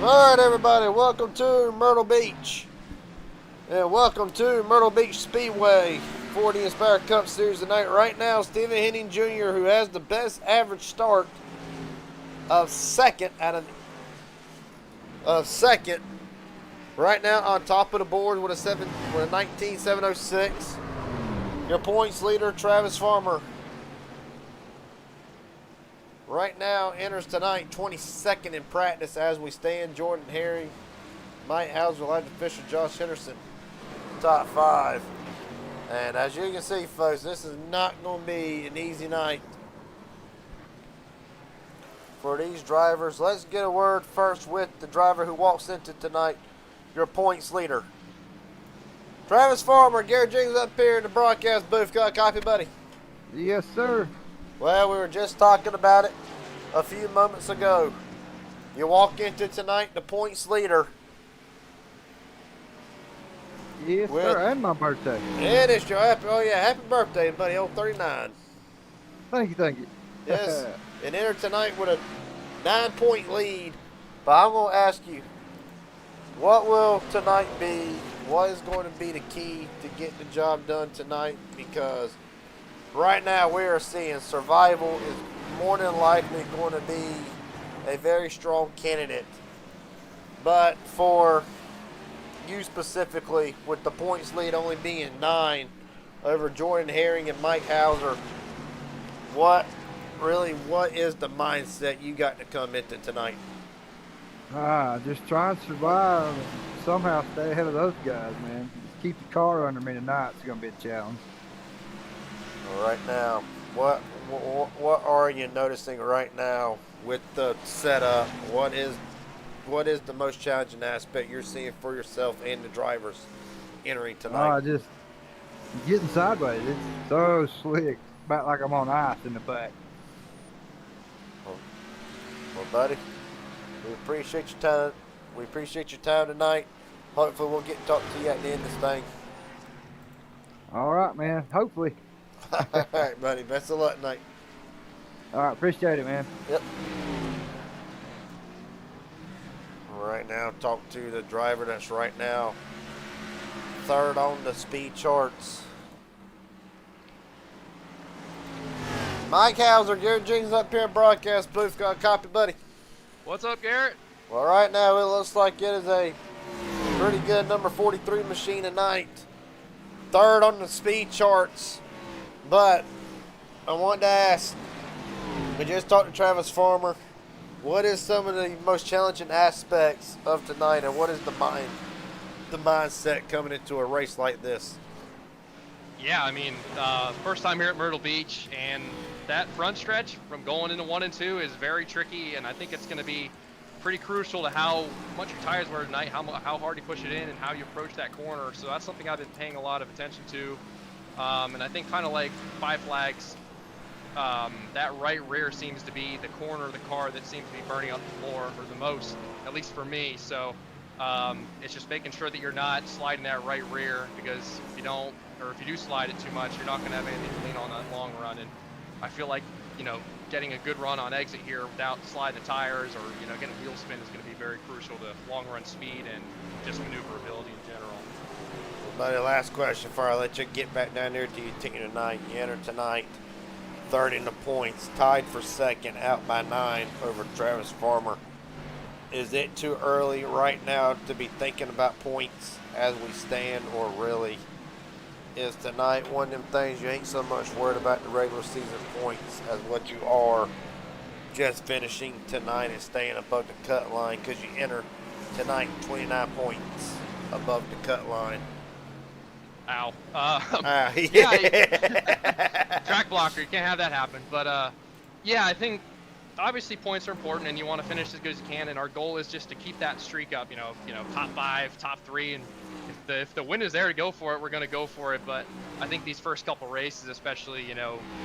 All right, everybody, welcome to Myrtle Beach. And welcome to Myrtle Beach Speedway for the Inspire Cup Series tonight. Right now, Stephen Henning Jr., who has the best average start of second right now on top of the board with a 19.706. Your points leader, Travis Farmer, right now enters tonight 22nd in practice as we stand. Jordan Herring, Mike Hauser, Elijah Fisher, Josh Henderson, top five. And as you can see, folks, this is not going to be an easy night for these drivers. Let's get a word first with the driver who walks into tonight, your points leader. Travis Farmer, Garrett Jenkins up here in the broadcast booth. Got a copy, buddy? Yes, sir. Well, we were just talking about it a few moments ago. You walk into tonight the points leader. Yes, sir, and my birthday. It is your happy birthday, buddy, old 39. Thank you. Yes, and enter tonight with a 9-point lead. But I'm going to ask you, what will tonight be? What is going to be the key to getting the job done tonight? Because right now we are seeing survival is more than likely going to be a very strong candidate. But for you specifically, with the points lead only being 9 over Jordan Herring and Mike Hauser, what is the mindset you got to come into tonight? Just try and survive and somehow stay ahead of those guys, man. Just keep the car under me tonight. It's going to be a challenge. All right, now, what are you noticing right now with the setup? What is the most challenging aspect you're seeing for yourself and the drivers entering tonight? Just getting sideways. It's so slick. About like I'm on ice in the back. Well, buddy, we appreciate your time. We appreciate your time tonight. Hopefully we'll get to talk to you at the end of this thing. All right, man. Hopefully. All right, buddy. Best of luck tonight. All right. Appreciate it, man. Yep. Right now, talk to the driver that's right now third on the speed charts. Mike Hauser, Garrett Jenkins up here in broadcast booth. Got a copy, buddy? What's up, Garrett? Well, right now it looks like it is a pretty good number 43 machine tonight. Third on the speed charts. But I wanted to ask, we just talked to Travis Farmer. What is some of the most challenging aspects of tonight, and what is the mindset coming into a race like this? Yeah, I mean, first time here at Myrtle Beach, and that front stretch from going into 1 and 2 is very tricky, and I think it's going to be pretty crucial to how much your tires wear tonight, how hard you push it in, and how you approach that corner. So that's something I've been paying a lot of attention to, and I think kind of like Five Flags, that right rear seems to be the corner of the car that seems to be burning up the floor or the most, at least for me. So it's just making sure that you're not sliding that right rear, because if you don't, or if you do slide it too much, you're not going to have anything to lean on that long run. And I feel like, getting a good run on exit here without sliding the tires or, getting wheel spin is going to be very crucial to long run speed and just maneuverability in general. Buddy, last question before I let you get back down there to your team tonight. You enter tonight third in the points, tied for second, out by 9 over Travis Farmer. Is it too early right now to be thinking about points as we stand, or really is tonight one of them things you ain't so much worried about the regular season points as what you are just finishing tonight and staying above the cut line, because you enter tonight 29 points above the cut line? Ow. Yeah. Track blocker, you can't have that happen. But yeah, I think obviously points are important, and you want to finish as good as you can. And our goal is just to keep that streak up. Top 5, top 3, and if the win is there to go for it, we're going to go for it. But I think these first couple races, especially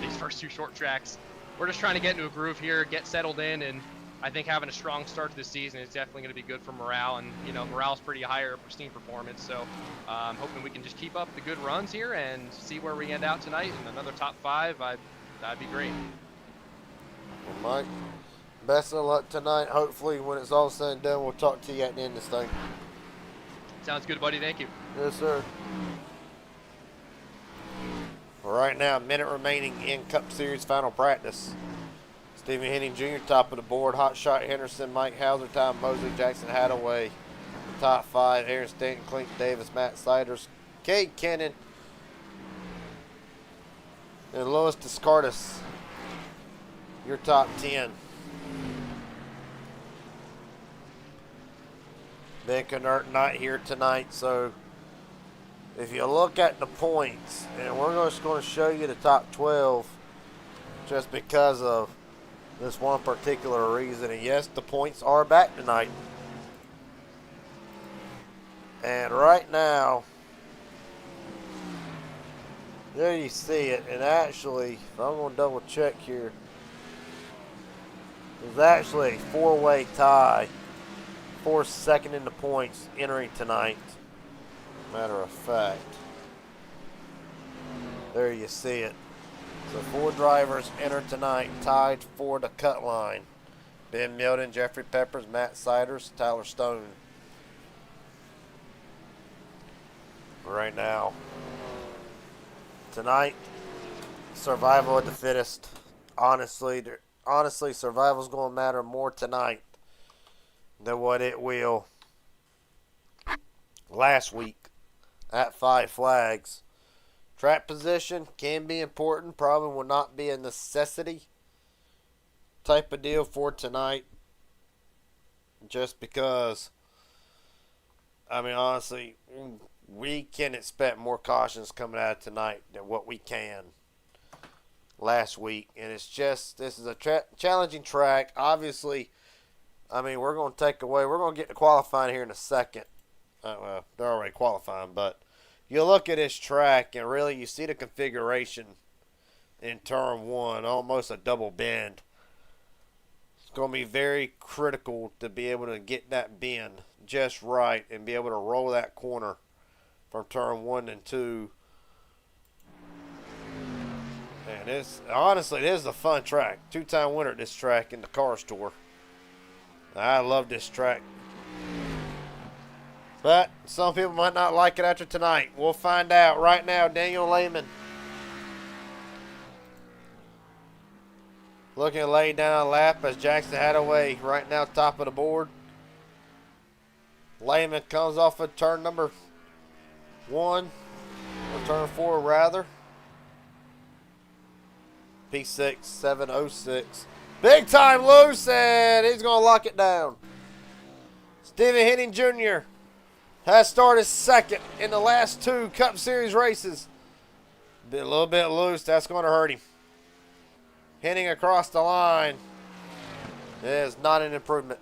these first 2 short tracks, we're just trying to get into a groove here, get settled in, and I think having a strong start to the season is definitely going to be good for morale, and morale's pretty higher, pristine performance. So I'm hoping we can just keep up the good runs here and see where we end out tonight. And another top 5, that'd be great. Well, Best of luck tonight. Hopefully, when it's all said and done, we'll talk to you at the end of this thing. Sounds good, buddy. Thank you. Yes, sir. Right now, a minute remaining in Cup Series final practice. Stephen Henning Jr. top of the board. Hot Shot Henderson, Mike Hauser, Tom Mosley, Jackson Hadaway. The top 5, Aaron Stanton, Clint Davis, Matt Siders, Cade Kennan, and Louis Descartes. Your top 10. Ben Knert not here tonight, so if you look at the points, and we're just going to show you the top 12 just because of this one particular reason. And yes, the points are back tonight. And right now, there you see it. And actually, if I'm going to double check here, there's actually a 4-way tie for second in the points entering tonight. Matter of fact, there you see it. So 4 drivers enter tonight tied for the cut line. Ben Milton, Jeffrey Peppers, Matt Siders, Tyler Stone. Right now, tonight, survival of the fittest. Honestly, survival's going to matter more tonight than what it will last week at 5 Flags. Track position can be important, probably will not be a necessity type of deal for tonight, just because, I mean, honestly, we can expect more cautions coming out of tonight than what we can last week. And it's just, this is a challenging track. Obviously, I mean, we're going to get to qualifying here in a second. Well, they're already qualifying, but you look at this track and really you see the configuration in turn 1, almost a double bend. It's going to be very critical to be able to get that bend just right and be able to roll that corner from turn 1 and 2. And this, honestly, this is a fun track. 2-time winner at this track in the Cars Tour. I love this track. But some people might not like it after tonight. We'll find out. Right now, Daniel Lehman looking to lay down a lap as Jackson Hadaway right now top of the board. Lehman comes off of turn number 1, or turn 4 rather. P6, 706. Big time loose, and he's going to lock it down. Stephen Henning Jr. has started second in the last 2 Cup Series races. Been a little bit loose. That's going to hurt him. Henning across the line. It is not an improvement.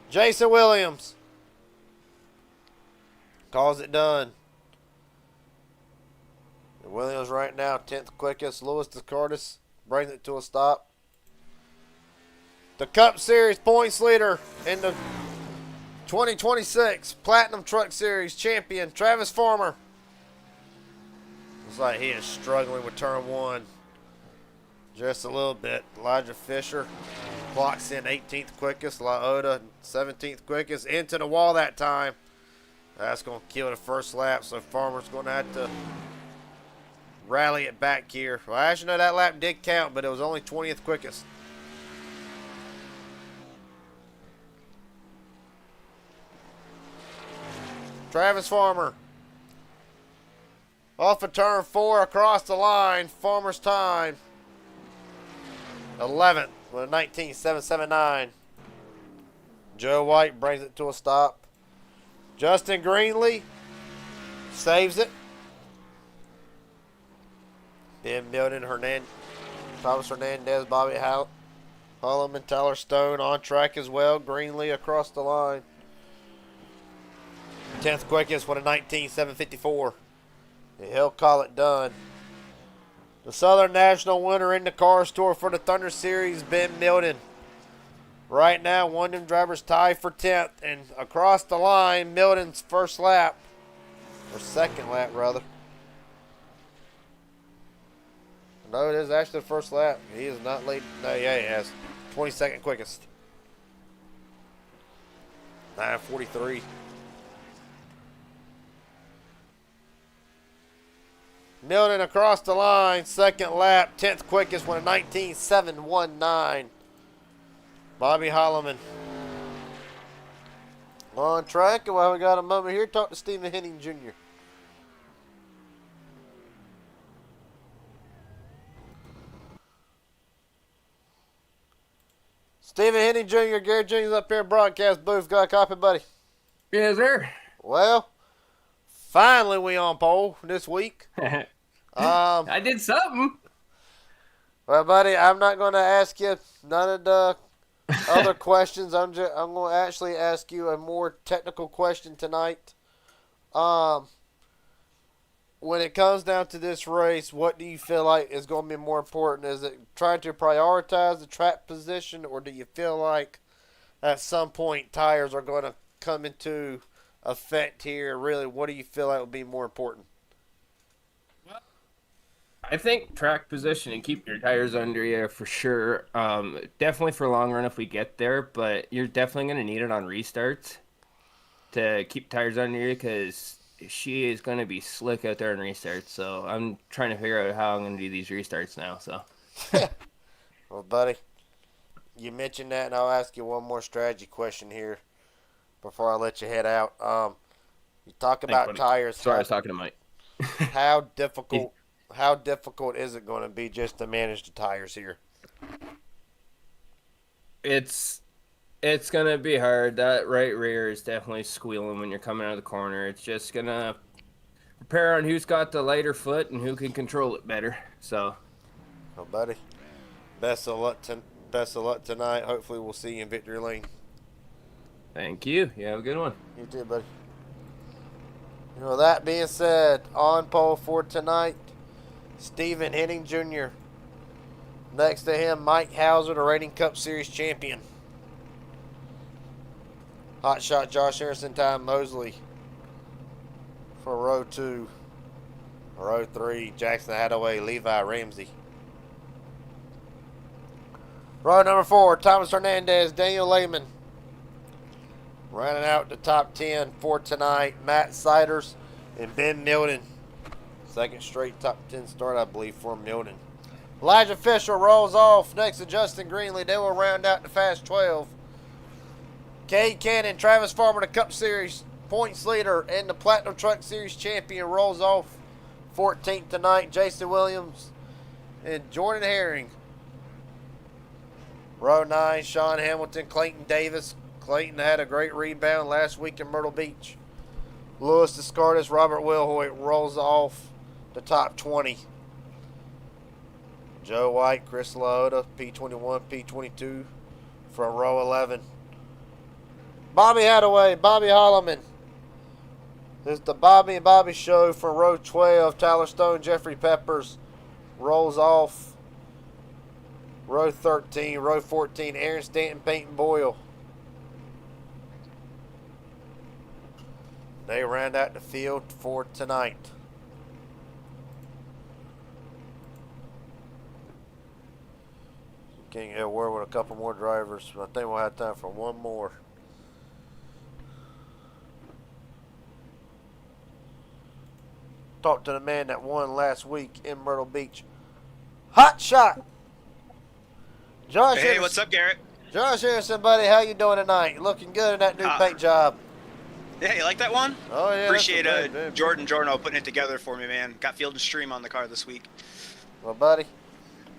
Jason Williams calls it done. And Williams right now 10th quickest. Louis Descartes brings it to a stop. The Cup Series points leader in the 2026 Platinum Truck Series champion, Travis Farmer. Looks like he is struggling with turn 1 just a little bit. Elijah Fisher clocks in 18th quickest. Laoda 17th quickest. Into the wall that time. That's going to kill the first lap, so Farmer's going to have to rally it back here. Well, actually, no, that lap did count, but it was only 20th quickest. Travis Farmer off of turn 4 across the line. Farmer's time 11th with a 19.779. Joe White brings it to a stop. Justin Greenlee saves it. Ben Milton, Thomas Hernandez, Bobby Holloman, Tyler Stone on track as well. Greenlee across the line. 10th quickest with a 19.754. And he'll call it done. The Southern National winner in the Cars Tour for the Thunder Series, Ben Milton. Right now, one of them drivers tied for 10th. And across the line, Milton's first lap. Or second lap, rather. No, it is actually the first lap. He is not late. No, yeah, he has. 22nd quickest. 9:43. Milton across the line, second lap, 10th quickest with a 19.719. Bobby Holloman on track. And while we got a moment here, talk to Stephen Henning Jr. Stephen Henning Jr., Gary Jr.'s up here in broadcast booth. Got a copy, buddy? Yes, sir. Well, finally we on pole this week. I did something. Well, buddy, I'm not going to ask you none of the other questions. I'm going to actually ask you a more technical question tonight. When it comes down to this race, what do you feel like is going to be more important? Is it trying to prioritize the track position, or do you feel like at some point tires are going to come into effect here? Really, what do you feel like would be more important? I think track position and keep your tires under you for sure. Definitely for long run if we get there, but you're definitely going to need it on restarts to keep tires under you because she is going to be slick out there on restarts. So I'm trying to figure out how I'm going to do these restarts now. So, Well, buddy, you mentioned that, and I'll ask you one more strategy question here before I let you head out. You talk about tires. Sorry, I was talking to Mike. How difficult is it going to be just to manage the tires here? It's going to be hard. That right rear is definitely squealing when you're coming out of the corner. It's just going to prepare on who's got the lighter foot and who can control it better. So, Well, buddy, best of luck tonight. Hopefully we'll see you in victory lane. thank you. You have a good one. You too, buddy. You know, that being said, on pole for tonight, Stephen Henning Jr. Next to him, Mike Hauser, the Rating Cup Series champion. Hot shot Josh Harrison, Ty Mosley for row 2. Row 3, Jackson Hadaway, Levi Ramsey. Row number 4, Thomas Hernandez, Daniel Lehman. Running out the top 10 for tonight, Matt Siders and Ben Milton. Second straight top 10 start, I believe, for Milton. Elijah Fisher rolls off next to Justin Greenlee. They will round out the Fast 12. Cade Cannon, Travis Farmer, the Cup Series points leader and the Platinum Truck Series champion, rolls off 14th tonight. Jason Williams and Jordan Herring. Row 9, Sean Hamilton, Clayton Davis. Clayton had a great rebound last week in Myrtle Beach. Louis Descartes, Robert Wilhoit rolls off the top 20. Joe White, Chris Laota, P21, P22 from row 11. Bobby Hadaway, Bobby Holloman. This is the Bobby and Bobby show from row 12. Tyler Stone, Jeffrey Peppers rolls off row 13. Row 14, Aaron Stanton, Peyton Boyle. They round out the field for tonight. Can't get a word with a couple more drivers. I think we'll have time for one more. Talked to the man that won last week in Myrtle Beach. Hot shot. Josh. Hey, what's up, Garrett? Josh Harrison, buddy, how you doing tonight? You looking good in that new paint job. Yeah, you like that one? Oh yeah. Appreciate Jordan putting it together for me, man. Got Field and Stream on the car this week. Well, buddy,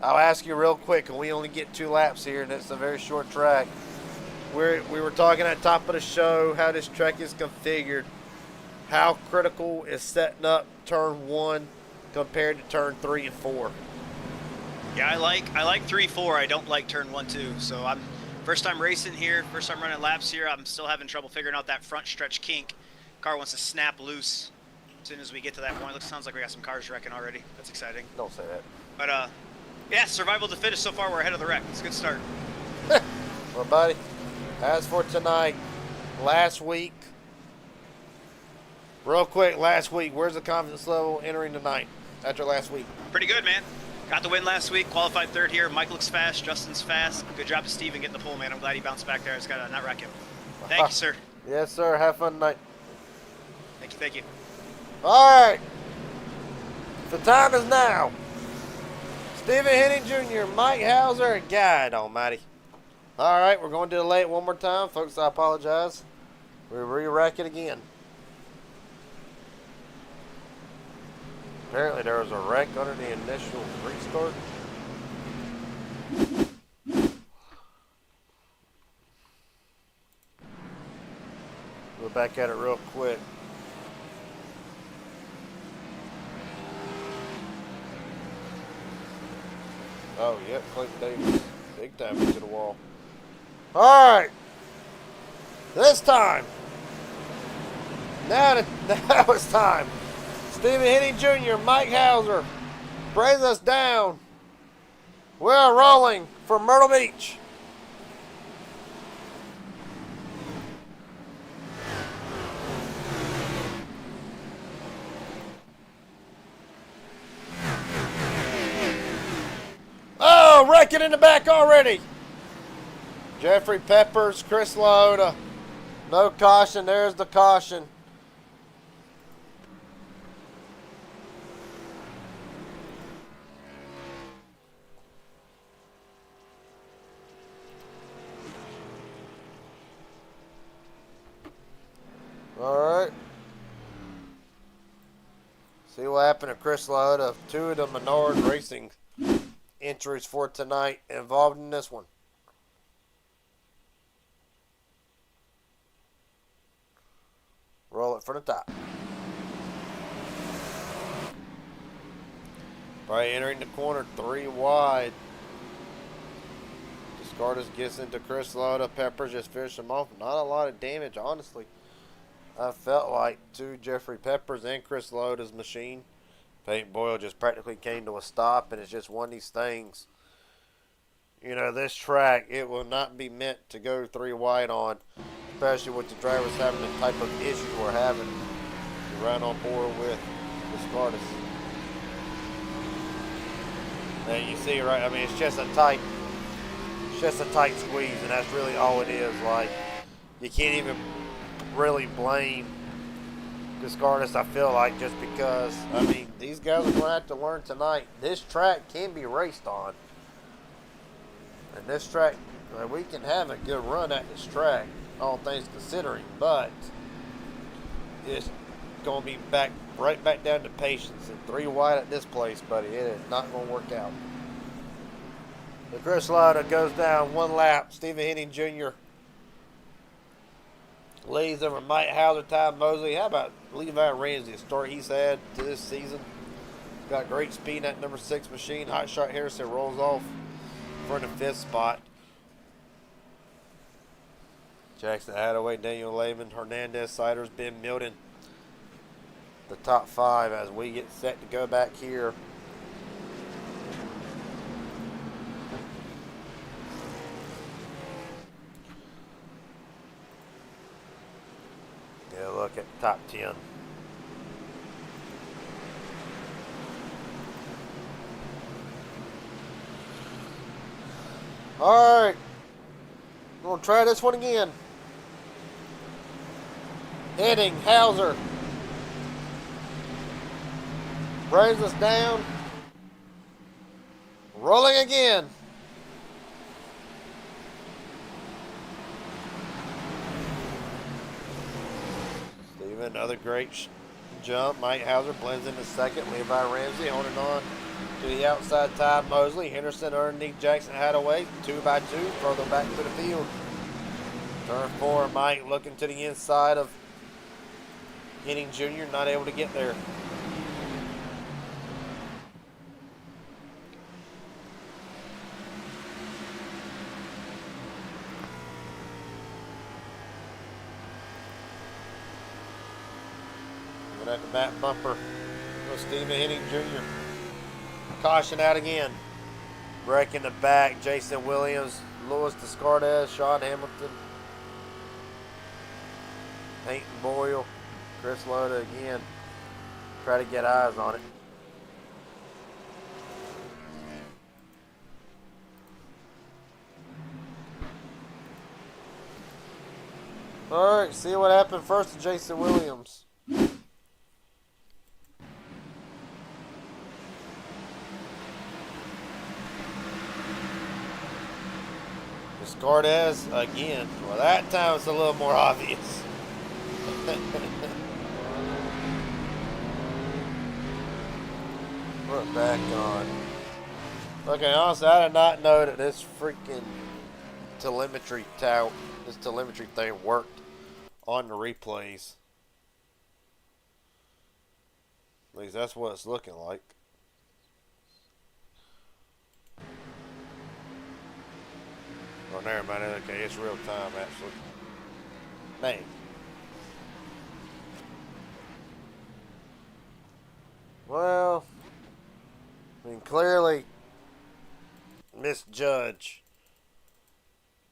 I'll ask you real quick, and we only get 2 laps here, and it's a very short track. We were talking at the top of the show how this track is configured. How critical is setting up turn 1 compared to turn 3 and 4? Yeah, I like 3, 4. I don't like turn 1, 2. So I'm first time racing here, first time running laps here. I'm still having trouble figuring out that front stretch kink. Car wants to snap loose as soon as we get to that point. Sounds like we got some cars wrecking already. That's exciting. Don't say that. But yeah, survival of the fittest so far. We're ahead of the wreck. It's a good start. Well, buddy, as for tonight, last week, real quick, where's the confidence level entering tonight after last week? Pretty good, man. Got the win last week, qualified third here. Mike looks fast, Justin's fast. Good job to Steven getting the pole, man. I'm glad he bounced back there. I just got to not wreck him. Thank you, sir. Yes, sir. Have fun tonight. Thank you, thank you. All right. The time is now. Stephen Henning Jr., Mike Hauser, and God almighty. All right, we're going to delay it one more time. Folks, I apologize. We re-rack it again. Apparently there was a wreck under the initial restart. We'll back at it real quick. Oh, yep, Clayton Davis. Big time into the wall. All right. This time. Now it's time. Stephen Henning Jr., Mike Hauser brings us down. We're rolling for Myrtle Beach. Oh, wrecking in the back already. Jeffrey Peppers, Chris Loda. No caution. There's the caution. All right. See what happened to Chris Loda. Two of the Menard Racing entries for tonight involved in this one. Roll it for the top. Right, entering the corner, 3 wide. Discardus gets into Chris Loda. Peppers just finished him off. Not a lot of damage, honestly. I felt like to Jeffrey Peppers and Chris Loda's machine. Peyton Boyle just practically came to a stop, and it's just one of these things. You know, this track, it will not be meant to go 3 wide on, especially with the drivers having the type of issue we're having to run on board with Discardus. And you see, right, I mean, it's just a tight squeeze, and that's really all it is. Like, you can't even really blame Discardus, I feel like, just because, I mean, these guys are going to have to learn tonight. This track can be raced on. And this track, we can have a good run at this track, all things considering, but it's going to be right back down to patience. And 3 wide at this place, buddy, it is not going to work out. The Chris Loda goes down 1 lap. Stephen Henning Jr. leads over Mike Hauser, Ty Mosley. How about Levi Ramsey, the start he's had to this season? Got great speed in that number 6 machine. Hot Shot Harrison rolls off for the 5th spot. Jackson Hadaway, Daniel Lehman, Hernandez, Siders, Ben Milton. The top 5 as we get set to go back here. Yeah, look at the top 10. All right, we're gonna try this one again. Henning, Hauser brings us down. Rolling again. Steven, another great jump. Mike Hauser blends into second. Levi Ramsey holding on to the outside. Ty Mosley. Henderson underneath Jackson Hadaway. 2 by 2. Further back to the field. Turn 4. Mike looking to the inside of Henning Jr. Not able to get there. Going at the back bumper. Stephen Henning Jr. Caution out again. Break in the back. Jason Williams, Louis Descartes, Sean Hamilton, Peyton Boyle, Chris Loda again. Try to get eyes on it. All right, see what happened first to Jason Williams. Escardez again. Well, that time it's a little more obvious. We're back on. Okay, honestly, I did not know that this freaking telemetry thing worked on the replays. At least that's what it's looking like. Oh, never mind. Okay, it's real time, actually. Man. Well, I mean, clearly misjudge.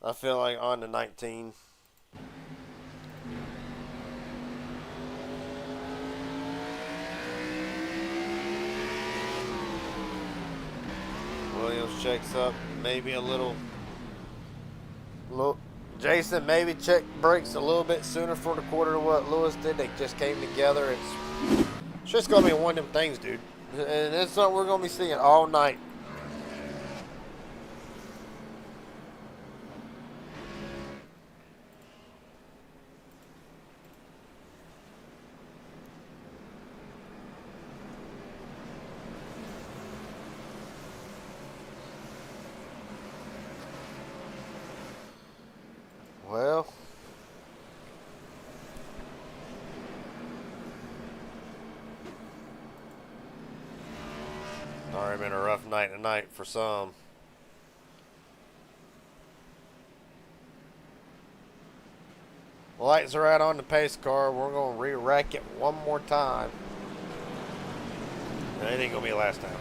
I feel like on the 19. Williams checks up, maybe a little. Jason maybe checked brakes a little bit sooner for the quarter to what Lewis did. They just came together. It's just gonna be one of them things, dude, and it's something we're gonna be seeing all night. Well, already been a rough night tonight for some. Lights are out on the pace car. We're going to re-rack it one more time. It ain't going to be the last time.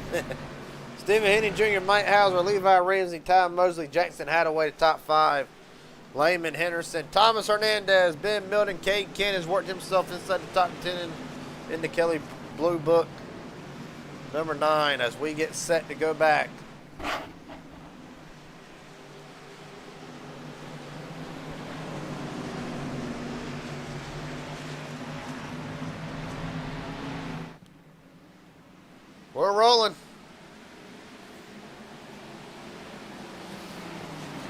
Stephen Henning Jr., Mike Hauser, Levi Ramsey, Ty Mosley, Jackson Hadaway to top 5. Layman Henderson, Thomas Hernandez, Ben Milton, Cade Ken has worked himself inside the top 10 in the Kelly Blue Book. Number 9 as we get set to go back. We're rolling.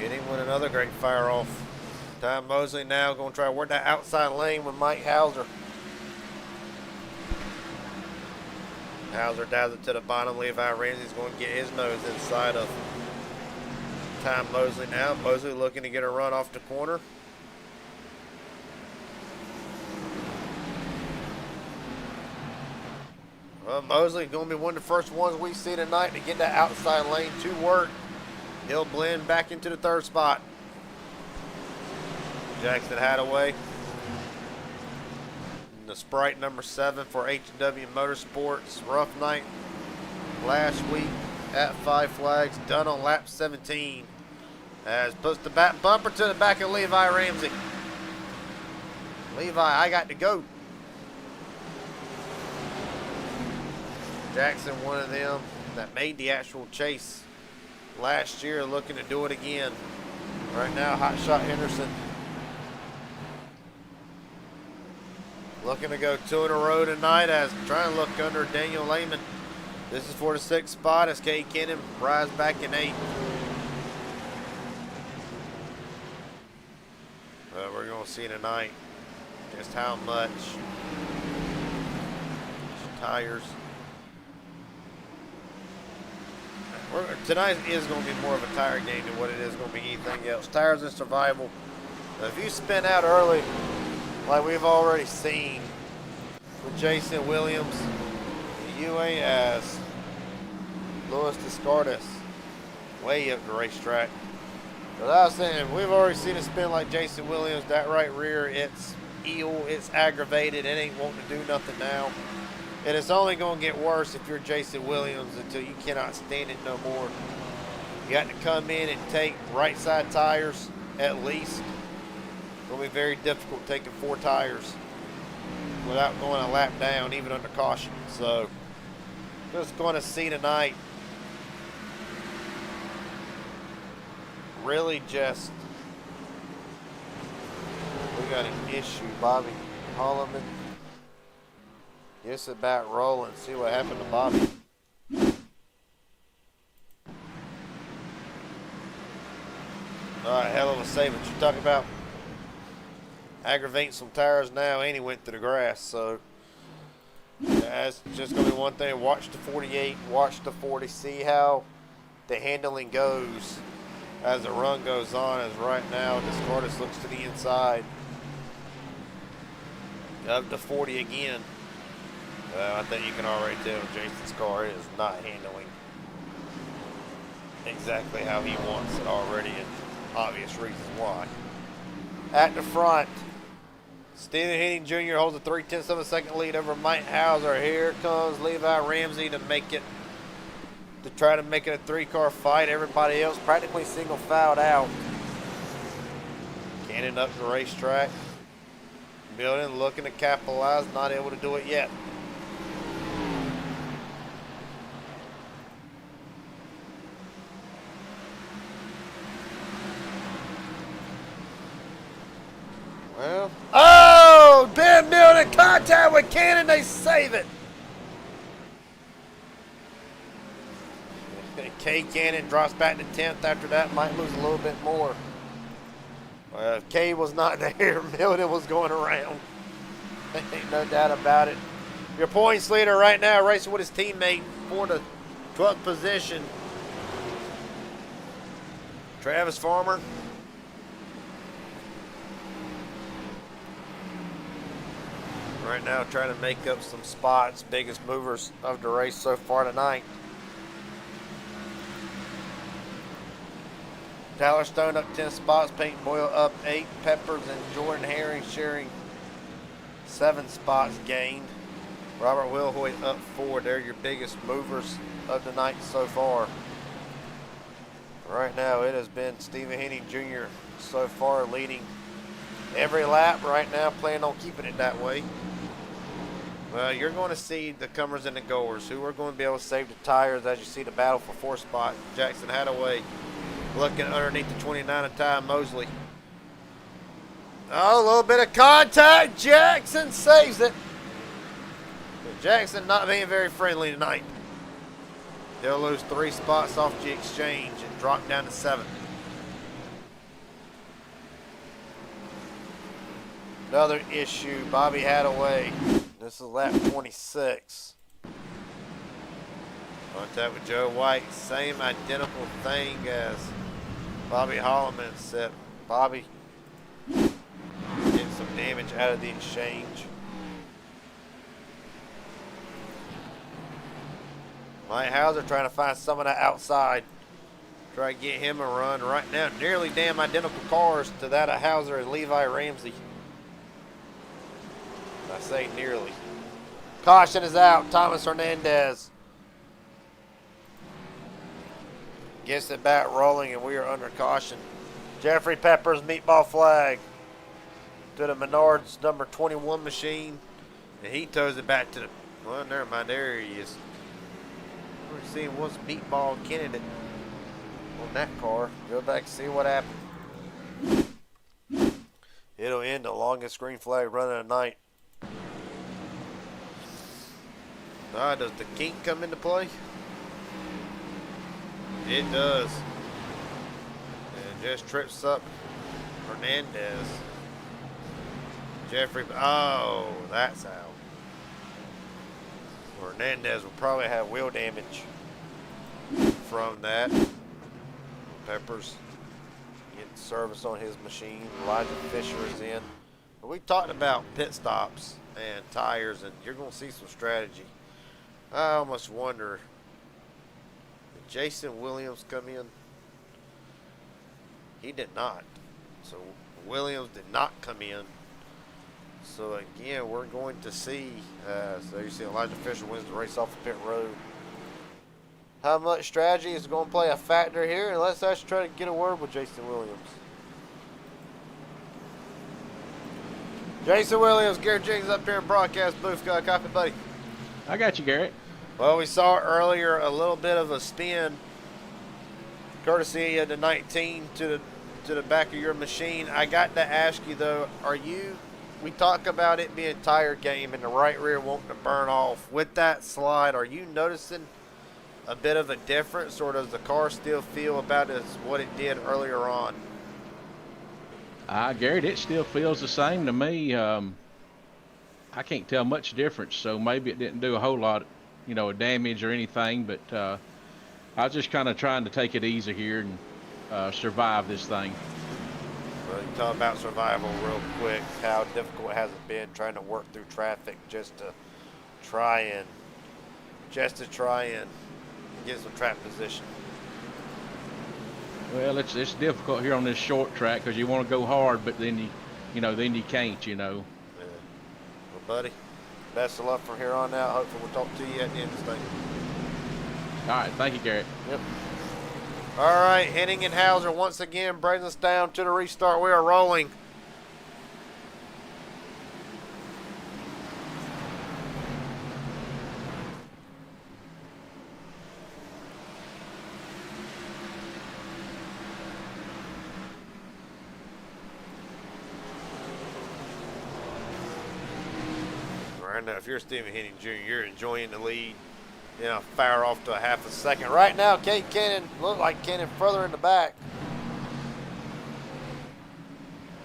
Getting with another great fire off. Ty Mosley now going to try to work that outside lane with Mike Hauser. Hauser down it to the bottom. Levi Ramsey's going to get his nose inside of Ty Mosley now. Mosley looking to get a run off the corner. Well, Mosley going to be one of the first ones we see tonight to get that outside lane to work. He'll blend back into the third spot. Jackson Hadaway. The Sprite number 7 for H&W Motorsports. Rough night last week at Five Flags. Done on lap 17. As puts the back bumper to the back of Levi Ramsey. Levi, I got to go. Jackson, one of them that made the actual chase last year, looking to do it again. Right now, Hot Shot Henderson looking to go 2 in a row tonight as trying to look under Daniel Lehman. This is for the 6th spot as Cade Kennan rise back in 8th. But we're going to see tonight just how much tires. Tonight is going to be more of a tire game than what it is going to be anything else. Tires and survival. Now, if you spin out early, like we've already seen with Jason Williams, you ain't as Louis Descartes way up the racetrack. But I was saying, we've already seen it spin like Jason Williams. That right rear, it's eel, it's aggravated. It ain't wanting to do nothing now. And it's only going to get worse if you're Jason Williams until you cannot stand it no more. You got to come in and take right side tires at least. It's going to be very difficult taking 4 tires without going a lap down, even under caution. So, just going to see tonight really just, we got an issue. Bobby Holloman. Just about rolling. See what happened to Bobby. Alright, hell of a save. What you talking about? Aggravating some tires now, and he went through the grass. So that's just going to be one thing. Watch the 48, watch the 40, see how the handling goes as the run goes on. As right now, Discordus looks to the inside of the 40 again. I think you can already tell Jason's car is not handling exactly how he wants it already, and obvious reasons why. At the front, Stephen Henning Jr. holds a 3/10 of a second lead over Mike Hauser. Here comes Levi Ramsey to try to make it a 3-car fight. Everybody else practically single fouled out. Cannon up the racetrack. Building, looking to capitalize, not able to do it yet. Well, oh, Ben Milton contact with Cannon, they save it. K Cannon drops back to 10th after that, might lose a little bit more. If K was not there, Milton was going around. Ain't no doubt about it. Your points leader right now racing with his teammate for the 12th position. Travis Farmer. Right now trying to make up some spots. Biggest movers of the race so far tonight. Tyler Stone up 10 spots. Peyton Boyle up 8. Peppers and Jordan Herring sharing 7 spots gained. Robert Wilhoit up 4. They're your biggest movers of the night so far. Right now it has been Stephen Henning Jr. so far leading every lap right now, planning on keeping it that way. Well, you're going to see the comers and the goers who are going to be able to save the tires as you see the battle for 4th spot. Jackson Hadaway looking underneath the 29 of Ty Mosley. Oh, a little bit of contact. Jackson saves it. But Jackson not being very friendly tonight. They'll lose 3 spots off the exchange and drop down to 7th. Another issue, Bobby Hadaway. This is lap 26. Contact with Joe White. Same identical thing as Bobby Holloman, except Bobby getting some damage out of the exchange. Mike Hauser trying to find some of that outside. Try to get him a run. Right now, nearly damn identical cars to that of Hauser and Levi Ramsey. I say nearly. Caution is out. Thomas Hernandez gets it back rolling, and we are under caution. Jeffrey Peppers meatball flag to the Menards number 21 machine, and he tows it back to the. Well, never mind. There he is. We're seeing what's meatball candidate on that car. Go back and see what happened. It'll end the longest green flag run of the night. Does the kink come into play? It does. And just trips up Hernandez. Jeffrey, oh, that's how. Hernandez will probably have wheel damage from that. Peppers getting service on his machine. Elijah Fisher is in. But we talked about pit stops and tires, and you're going to see some strategy. I almost wonder, did Jason Williams come in? He did not. So Williams did not come in. So again, we're going to see, so you see Elijah Fisher wins the race off the pit road. How much strategy is going to play a factor here? And let's actually try to get a word with Jason Williams. Jason Williams, Garrett Jenkins up here in broadcast booth. Got a copy, buddy? I got you, Garrett. Well, we saw earlier a little bit of a spin, courtesy of the 19 to the to the back of your machine. I got to ask you though, we talk about it being tire game and the right rear wanting to burn off. With that slide, are you noticing a bit of a difference, or does the car still feel about as what it did earlier on? Garrett, it still feels the same to me. I can't tell much difference, so maybe it didn't do a whole lot, of damage or anything, but I was just kind of trying to take it easy here and survive this thing. Well, you talk about survival real quick. How difficult has it been trying to work through traffic just to try and get some track position? Well, it's difficult here on this short track because you want to go hard, but then you can't. Yeah. Well, buddy, best of luck from here on out. Hopefully we'll talk to you at the end of this thing. All right, thank you, Garrett. Yep. All right, Henning and Hauser once again brings us down to the restart. We are rolling. Right now, if you're Stephen Henning Jr., you're enjoying the lead. Fire off to a half a second. Right now, Kate Cannon look like Cannon further in the back.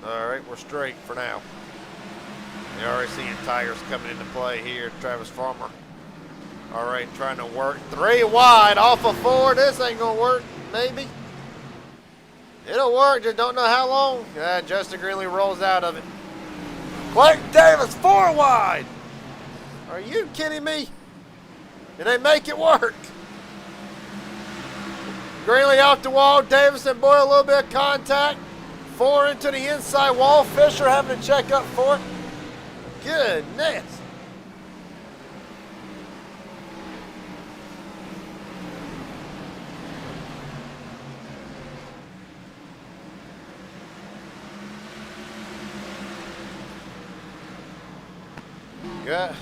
All right, we're straight for now. You're already seeing tires coming into play here. Travis Farmer. All right, trying to work 3 wide off of 4. This ain't gonna work. Maybe it'll work. Just don't know how long. Justin Greenlee rolls out of it. Clayton Davis 4 wide. Are you kidding me? And they make it work. Greenlee off the wall. Davis and Boyle, a little bit of contact. 4 into the inside wall. Fisher having to check up for it. Goodness. Good.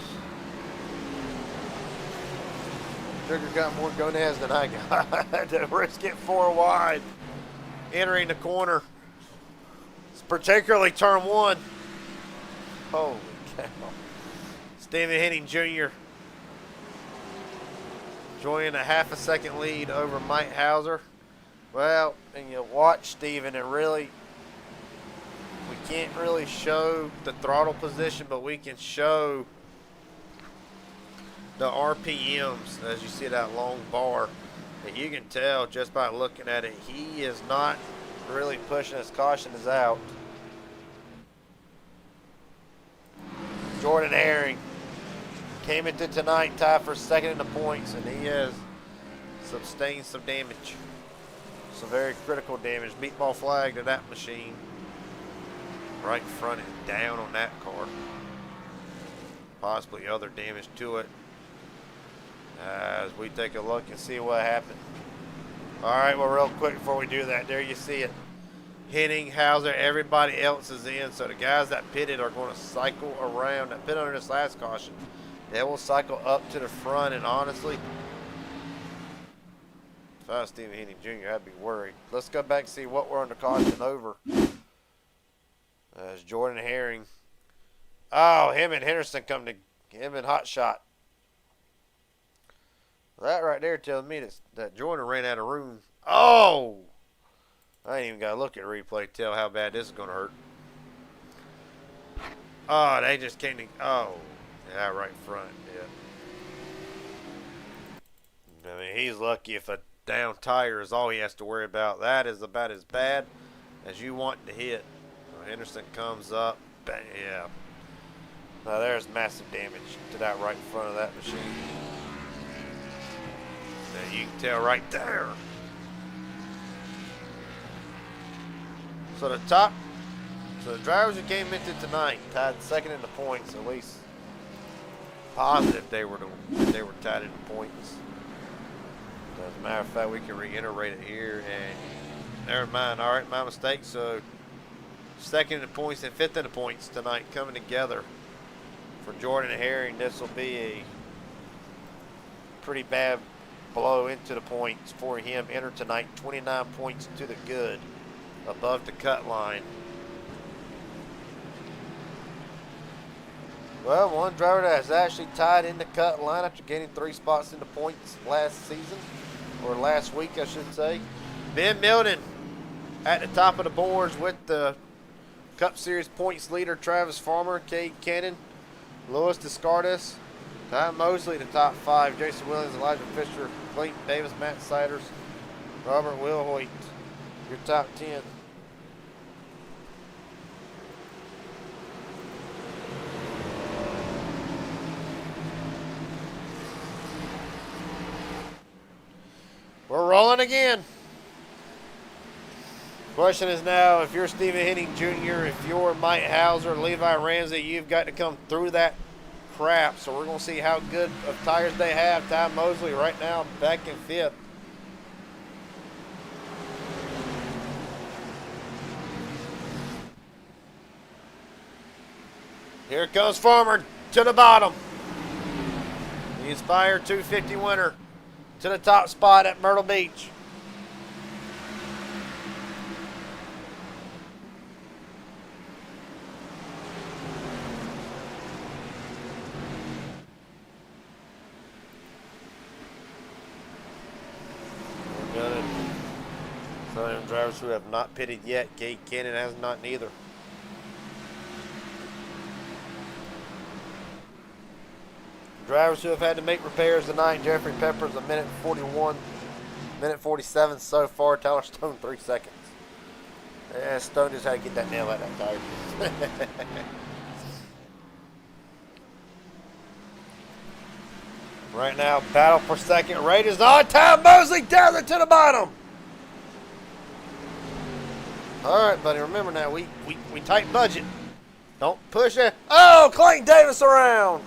Trigger got more gonads than I got. To risk it 4 wide. Entering the corner. It's particularly turn 1. Holy cow. Stephen Henning Jr. enjoying a half a second lead over Mike Hauser. Well, and you watch Stephen, and really, we can't really show the throttle position, but we can show the RPMs as you see that long bar. And you can tell just by looking at it, he is not really pushing. His caution is out. Jordan Herring came into tonight tied for second in the points, and he has sustained some damage. Some very critical damage. Meatball flag to that machine. Right in front and down on that car. Possibly other damage to it. As we take a look and see what happened. All right, well, real quick before we do that, there you see it. Henning, Hauser, everybody else is in. So the guys that pitted are going to cycle around. That pit under this last caution, they will cycle up to the front. And honestly, if I was Stephen Henning Jr., I'd be worried. Let's go back and see what we're under caution over. As Jordan Herring. Oh, him and Henderson him and Hot Shot. That right there tells me that Jordan ran out of room. Oh! I ain't even got to look at replay to tell how bad this is going to hurt. Oh, they just can't. Oh, yeah, right front. Yeah. I mean, he's lucky if a down tire is all he has to worry about. That is about as bad as you want to hit. So Henderson comes up. Bang, yeah. Now there's massive damage to that right front of that machine. Now you can tell right there. So the drivers who came into tonight tied second in the points, at least positive they were tied in the points. As a matter of fact, we can reiterate it here, and never mind. All right, my mistake. So second in the points and fifth in the points tonight coming together for Jordan Herring. This will be a pretty bad blow into the points for him. Entered tonight 29 points to the good above the cut line. Well, one driver that has actually tied in the cut line after gaining 3 spots in the points last season, or last week, I should say. Ben Milton at the top of the boards with the Cup Series points leader Travis Farmer, Cade Cannon, Louis Descartes, Ty Mosley in the top 5, Jason Williams, Elijah Fisher, Clayton Davis, Matt Siders, Robert Wilhoit, your top 10. We're rolling again. Question is now, if you're Stephen Henning Jr., if you're Mike Hauser, Levi Ramsey, you've got to come through that crap. So we're going to see how good of tires they have. Ty Mosley right now back in 5th. Here comes Farmer to the bottom. The Inspire 250 winner to the top spot at Myrtle Beach. We're got it. Some of them drivers who have not pitted yet. Cade Cannon has not neither. Drivers who have had to make repairs tonight: Jeffrey Peppers a minute 41, minute 47 so far. Tyler Stone 3 seconds. Yeah, Stone just had to get that nail out that tire. Right now, battle for second rate is on. Ty Mosley down there to the bottom. All right, buddy. Remember now, we tight budget. Don't push it. Oh, Clayton Davis around.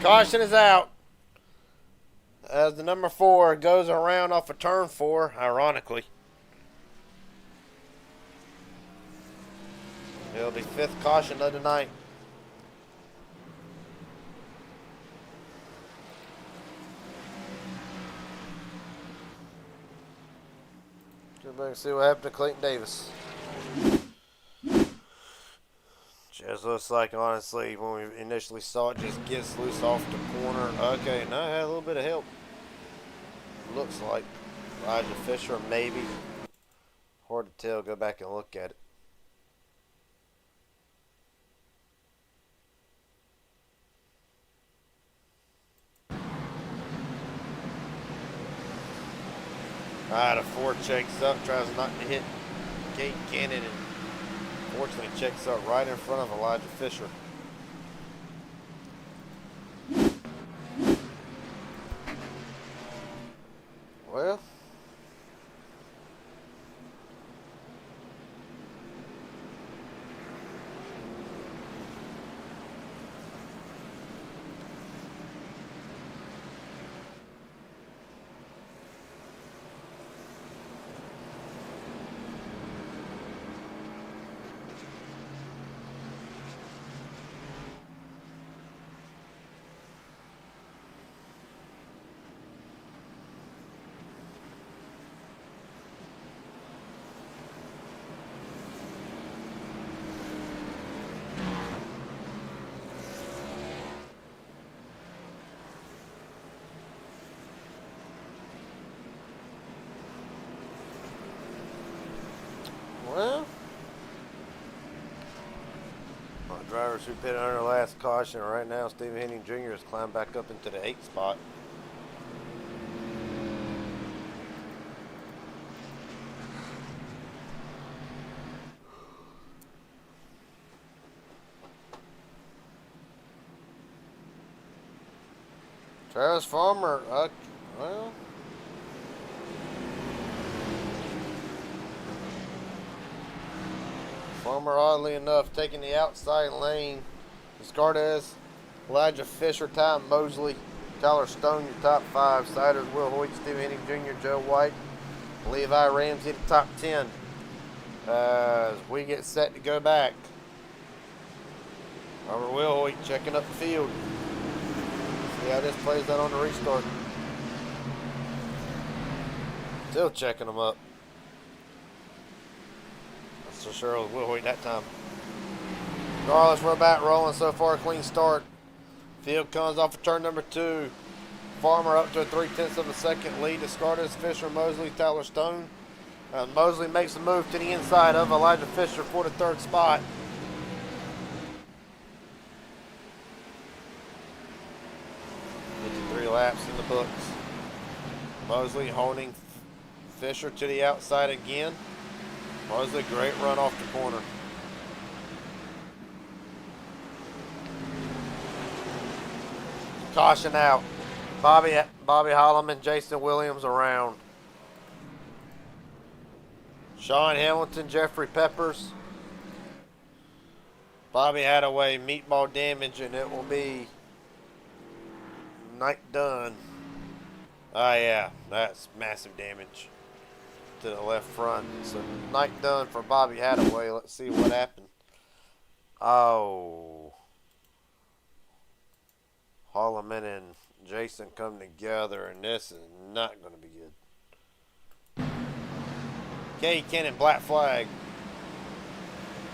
Caution is out as the number 4 goes around off of turn 4, ironically. It'll be 5th caution of the night. Go back and see what happened to Clayton Davis. Just looks like, honestly, when we initially saw it, just gets loose off the corner. Okay, now I had a little bit of help. Looks like Elijah Fisher, maybe. Hard to tell. Go back and look at it. Alright, a 4 checks up, tries not to hit Cade Cannon, and fortunately checks up right in front of Elijah Fisher. Well, drivers who pitted under last caution right now. Stephen Henning Jr. has climbed back up into the 8th spot. Travis Farmer, well, Farmer, oddly enough, taking the outside lane. Descartes, Elijah Fisher, Ty Mosley, Tyler Stone, your top 5. Siders, Will Hoyt, Steve Henning Jr., Joe White, Levi Ramsey, the top 10. As we get set to go back. Robert Will Hoyt checking up the field. See how this plays out on the restart. Still checking them up. That's for sure. We'll wait that time. Regardless, we're about rolling so far. Clean start. Field comes off of turn number 2. Farmer up to a 0.3 of a second lead. Discarded Fisher, Mosley, Tyler Stone. Mosley makes a move to the inside of Elijah Fisher for the 3rd spot. Three laps in the books. Mosley holding Fisher to the outside again. Mosley, great run off the corner. Caution out. Bobby Holloman, Jason Williams around. Sean Hamilton, Jeffrey Peppers. Bobby Hadaway, meatball damage, and it will be night done. Oh yeah, that's massive damage to the left front. So night done for Bobby Hadaway. Let's see what happened. Oh. Holloman and Jason come together, and this is not going to be good. Katie Cannon, black flag.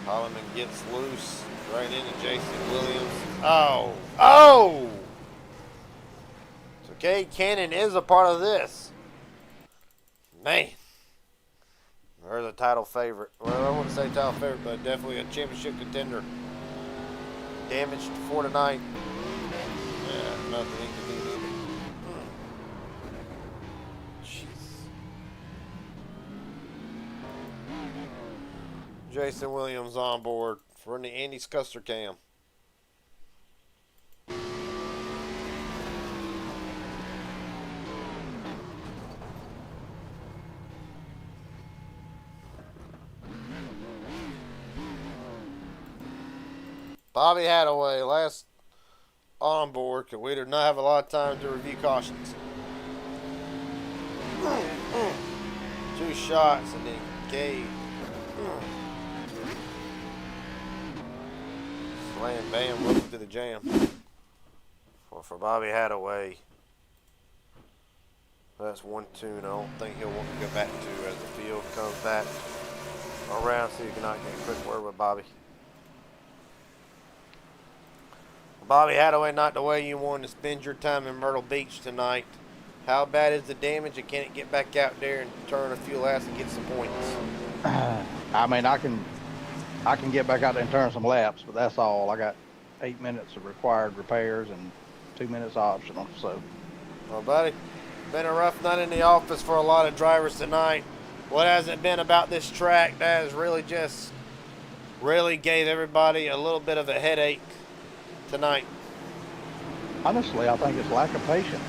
Holloman gets loose right into Jason Williams. Oh! Oh! So Katie Cannon is a part of this. Man. There's a title favorite. Well, I wouldn't say title favorite, but definitely a championship contender. Damaged for tonight. Yeah, nothing he can do either. Jeez. Jason Williams on board for the Andy Scuster cam. Bobby Hadaway, last on board, because we do not have a lot of time to review cautions. 2 shots and then gave. Slam, bam, looking to the jam. For Bobby Hadaway. That's 1 tune I don't think he'll want to go back to as the field comes back around, so you cannot get a quick word with Bobby. Bobby Hadaway, not the way you want to spend your time in Myrtle Beach tonight. How bad is the damage, and can it get back out there and turn a few laps and get some points? I mean, I can get back out there and turn some laps, but that's all. I got 8 minutes of required repairs and 2 minutes optional. So, Well, buddy, been a rough night in the office for a lot of drivers tonight. What has it been about this track that has really gave everybody a little bit of a headache tonight? honestly, I think it's lack of patience.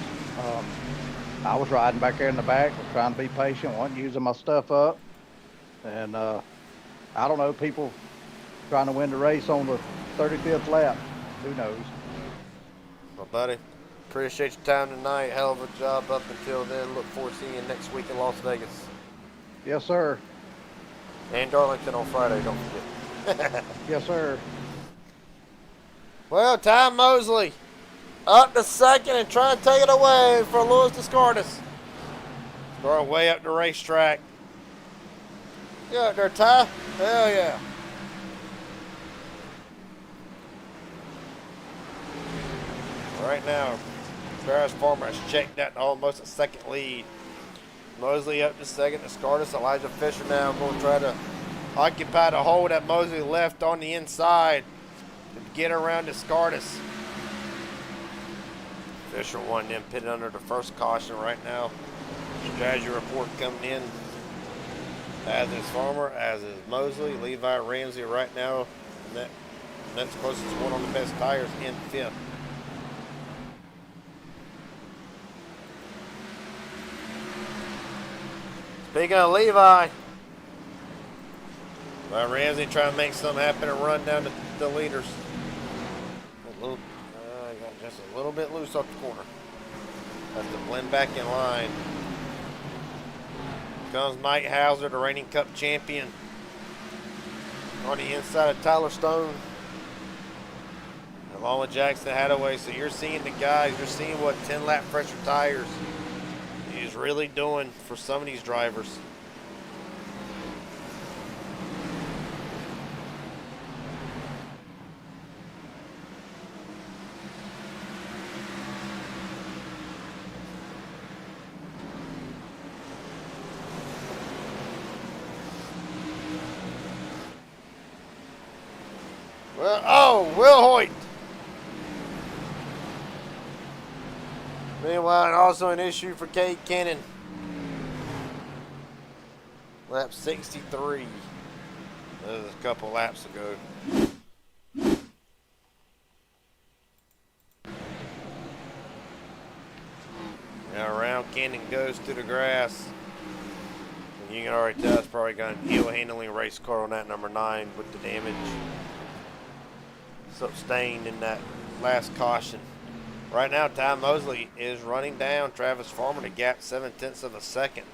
I was riding back there in the back, was trying to be patient, wasn't using my stuff up. And I don't know, people trying to win the race on the 35th lap. Who knows? Well, buddy, appreciate your time tonight. Hell of a job up until then. Look forward to seeing you next week in Las Vegas. Yes, sir. And Darlington on Friday, don't forget. Yes, sir. Well, Ty Mosley up to second and trying to take it away for Louis Descardis. Going way up the racetrack. You out there, Ty? Hell yeah. Right now, Travis Farmer has checked that to almost a second lead. Mosley up to second. Descardis, Elijah Fisher now going to try to occupy the hole that Mosley left on the inside to get around Descardis. Fisher won them pitted under the first caution right now. Strategy report coming in. As is Farmer, as is Mosley. Levi Ramsey right now. Next closest one on the best tires in fifth. Speaking of Levi, Ramsey trying to make something happen and run down the leaders. Got just a little bit loose off the corner. Has to blend back in line. Comes Mike Hauser, the reigning Cup champion, on the inside of Tyler Stone, along with Jackson Hadaway. So you're seeing the guys, you're seeing what 10-lap fresher tires is is really doing for some of these drivers. Well, oh, Will Hoyt. Meanwhile, and also an issue for Kate Cannon. Lap 63. That was a couple laps ago. Now around Cannon goes through the grass. And you can already tell it's probably got an ill handling race car on that number 9 with the damage. Sustained in that last caution. Right now, Ty Mosley is running down Travis Farmer to gap 0.7 of a second.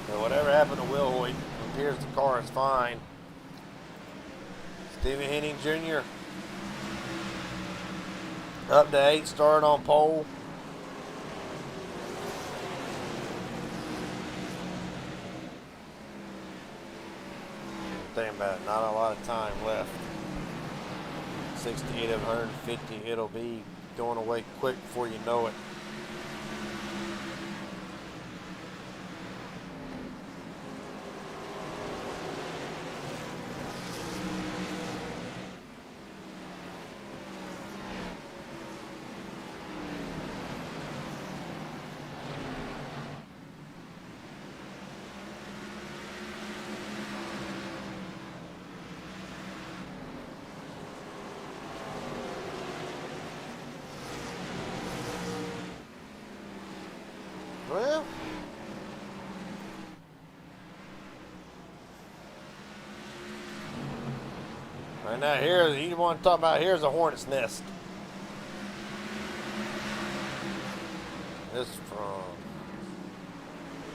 So whatever happened to Will Hoyt, it appears the car is fine. Stephen Henning Jr. up to 8, started on pole. Think about it, not a lot of time left. 68 of 150, it'll be going away quick before you know it. Well, right now here, you want to talk about, here's a hornet's nest. This is from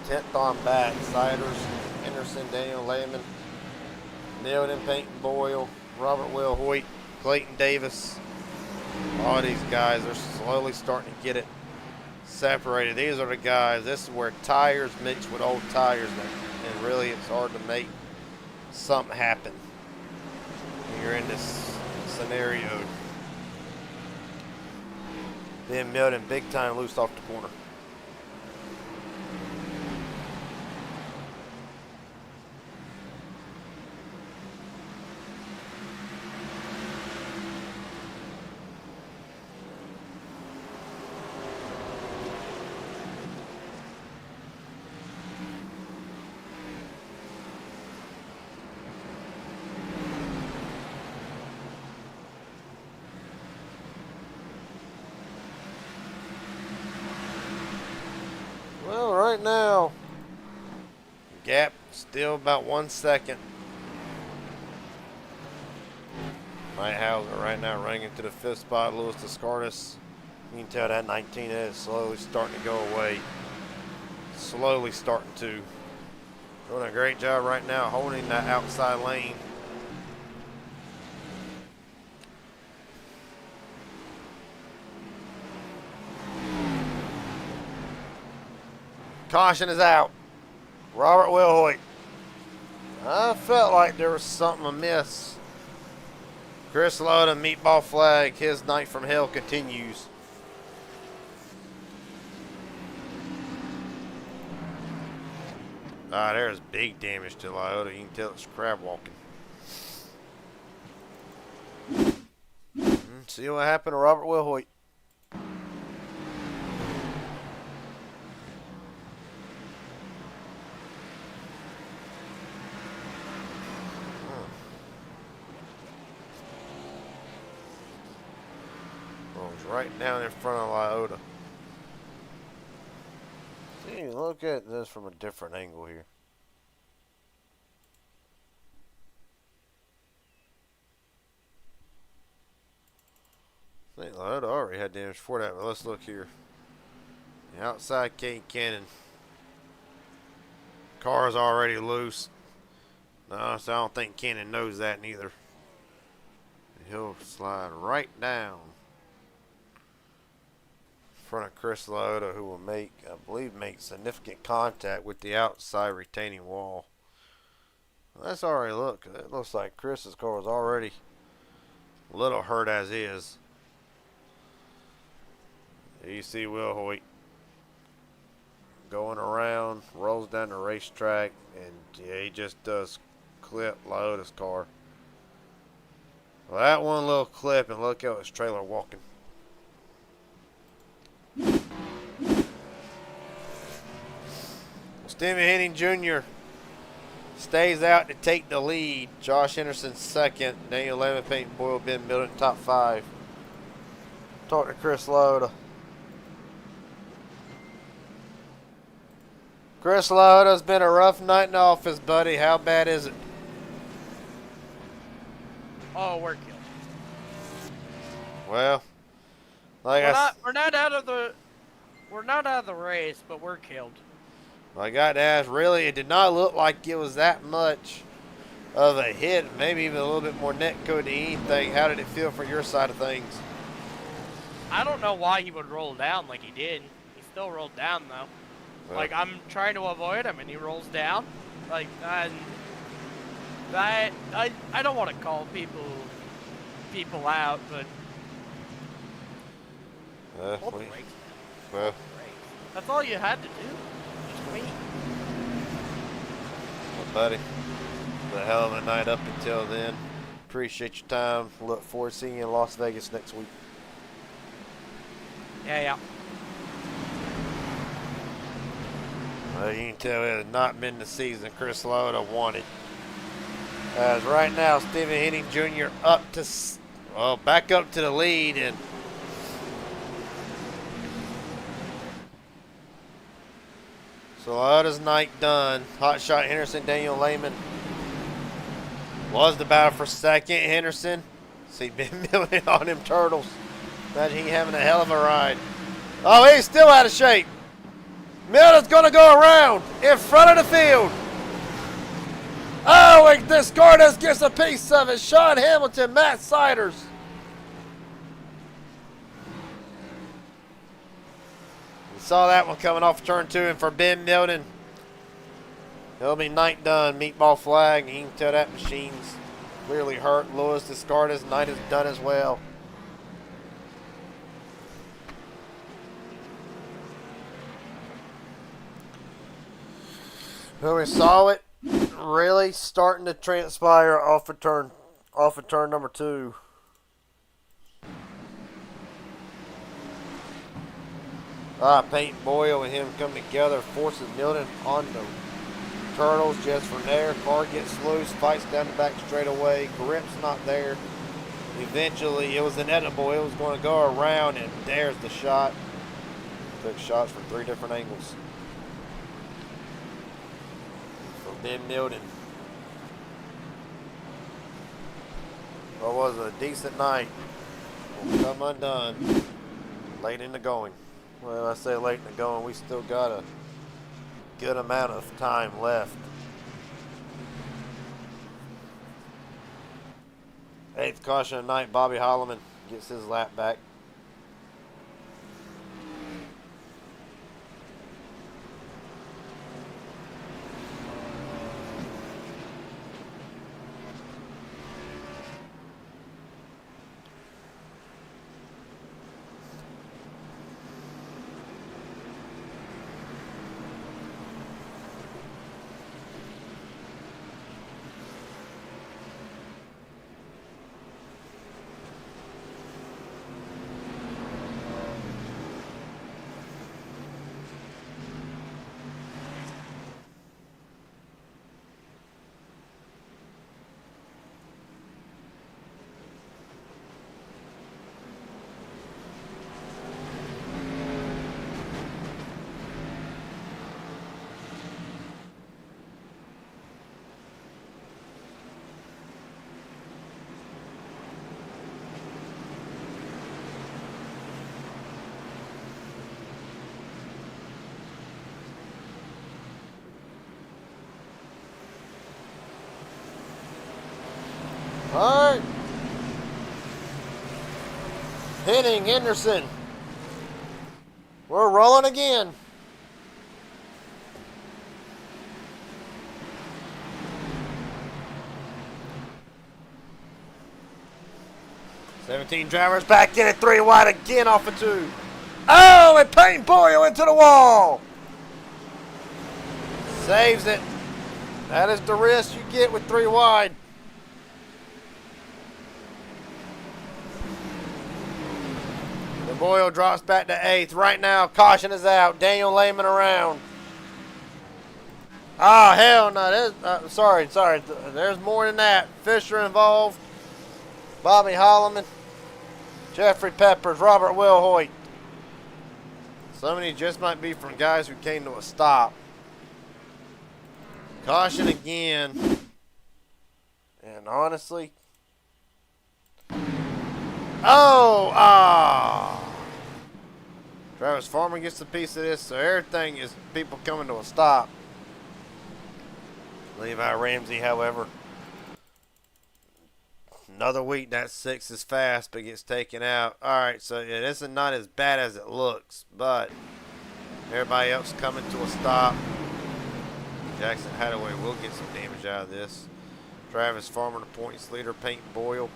10th on back. Siders, Henderson, Daniel Lehman, Neilton, Peyton Boyle, Robert Will Hoyt, Clayton Davis. All these guys are slowly starting to get it separated. These are the guys. This is where tires mix with old tires, and really it's hard to make something happen when you're in this scenario. Then Milton big time loose off the corner. Well, right now, gap still about 1 second. Mike Hauser right now running into the 5th spot. Louis Descartes. You can tell that 19 is slowly starting to go away. Slowly starting to. Doing a great job right now holding that outside lane. Caution is out. Robert Will Hoyt. I felt like there was something amiss. Chris Loda, meatball flag. His night from hell continues. There's big damage to Lyota. You can tell it's crab walking. See what happened to Robert Will Hoyt. Right down in front of Lyota. See, look at this from a different angle here. I think Lyota already had damage before that, but let's look here. The outside Kate Cannon. Car's already loose. No, so I don't think Cannon knows that neither. He'll slide right down. front of Chris Lota, who will make significant contact with the outside retaining wall. Well, that's already look. It looks like Chris's car is already a little hurt as is. You see Will Hoyt going around, rolls down the racetrack, and yeah, he just does clip Lota's car. Well, that one little clip, and look at his trailer walking. Stephen Henning Jr. stays out to take the lead. Josh Henderson second. Daniel Lehman, Peyton Boyle, Ben Milton top 5. Talk to Chris Lota. Chris Lota's been a rough night in office, buddy. How bad is it? Oh, we're killed. Well, like we're not out of the race, but we're killed. I got to ask, really, it did not look like it was that much of a hit. Maybe even a little bit more net code than anything. How did it feel for your side of things? I don't know why he would roll down like he did. He still rolled down though. Well, Like I'm trying to avoid him and he rolls down. Like and I don't want to call people out, but hold the we- brakes. well, Hold the brakes. That's all you had to do. Just wait. well, buddy, the hell of a night up until then. Appreciate your time. Look forward to seeing you in Las Vegas next week. Yeah. Well, you can tell it has not been the season Chris Lota wanted. As right now, Stephen Henning Jr. back up to the lead, and so Lota's night done. Hotshot Henderson, Daniel Lehman was the battle for second. Henderson, see Ben Milton on them turtles. Imagine he having a hell of a ride. Oh, he's still out of shape. Milton's going to go around in front of the field. Oh, and Discardus gets a piece of it. Sean Hamilton, Matt Siders. We saw that one coming off turn 2, and for Ben Milton, it'll be night done. Meatball flag. You can tell that machine's clearly hurt. Lewis Discardus, night is done as well. Well, we saw it really starting to transpire off of turn number 2. Peyton Boyle and him come together, forces Milton on the turtles just from there. Car gets loose, fights down the back straightaway. Grip's not there. Eventually, it was inevitable. It was going to go around, and there's the shot. Took shots from 3 different angles. Ben Milton. What was a decent night. Will come undone. Late in the going. Well, I say late in the going. We still got a good amount of time left. 8th caution of the night. Bobby Holloman gets his lap back. All right. Henning, Henderson. We're rolling again. "17 drivers back in at 3 wide again off of 2. Oh, and Payne Boyle into the wall. Saves it. That is the risk you get with 3 wide. The Boyle drops back to 8th. Right now, caution is out. Daniel Lehman around. Oh, hell no. Sorry. There's more than that. Fisher involved. Bobby Holloman. Jeffrey Peppers. Robert Wilhoit. Some of these just might be from guys who came to a stop. Caution again. And honestly. Travis Farmer gets a piece of this, so everything is people coming to a stop. Levi Ramsey, however, another week that 6 is fast but gets taken out. Alright, so yeah, this is not as bad as it looks, but everybody else coming to a stop. Jackson Hadaway will get some damage out of this. Travis Farmer, the points leader, Payne Boyle.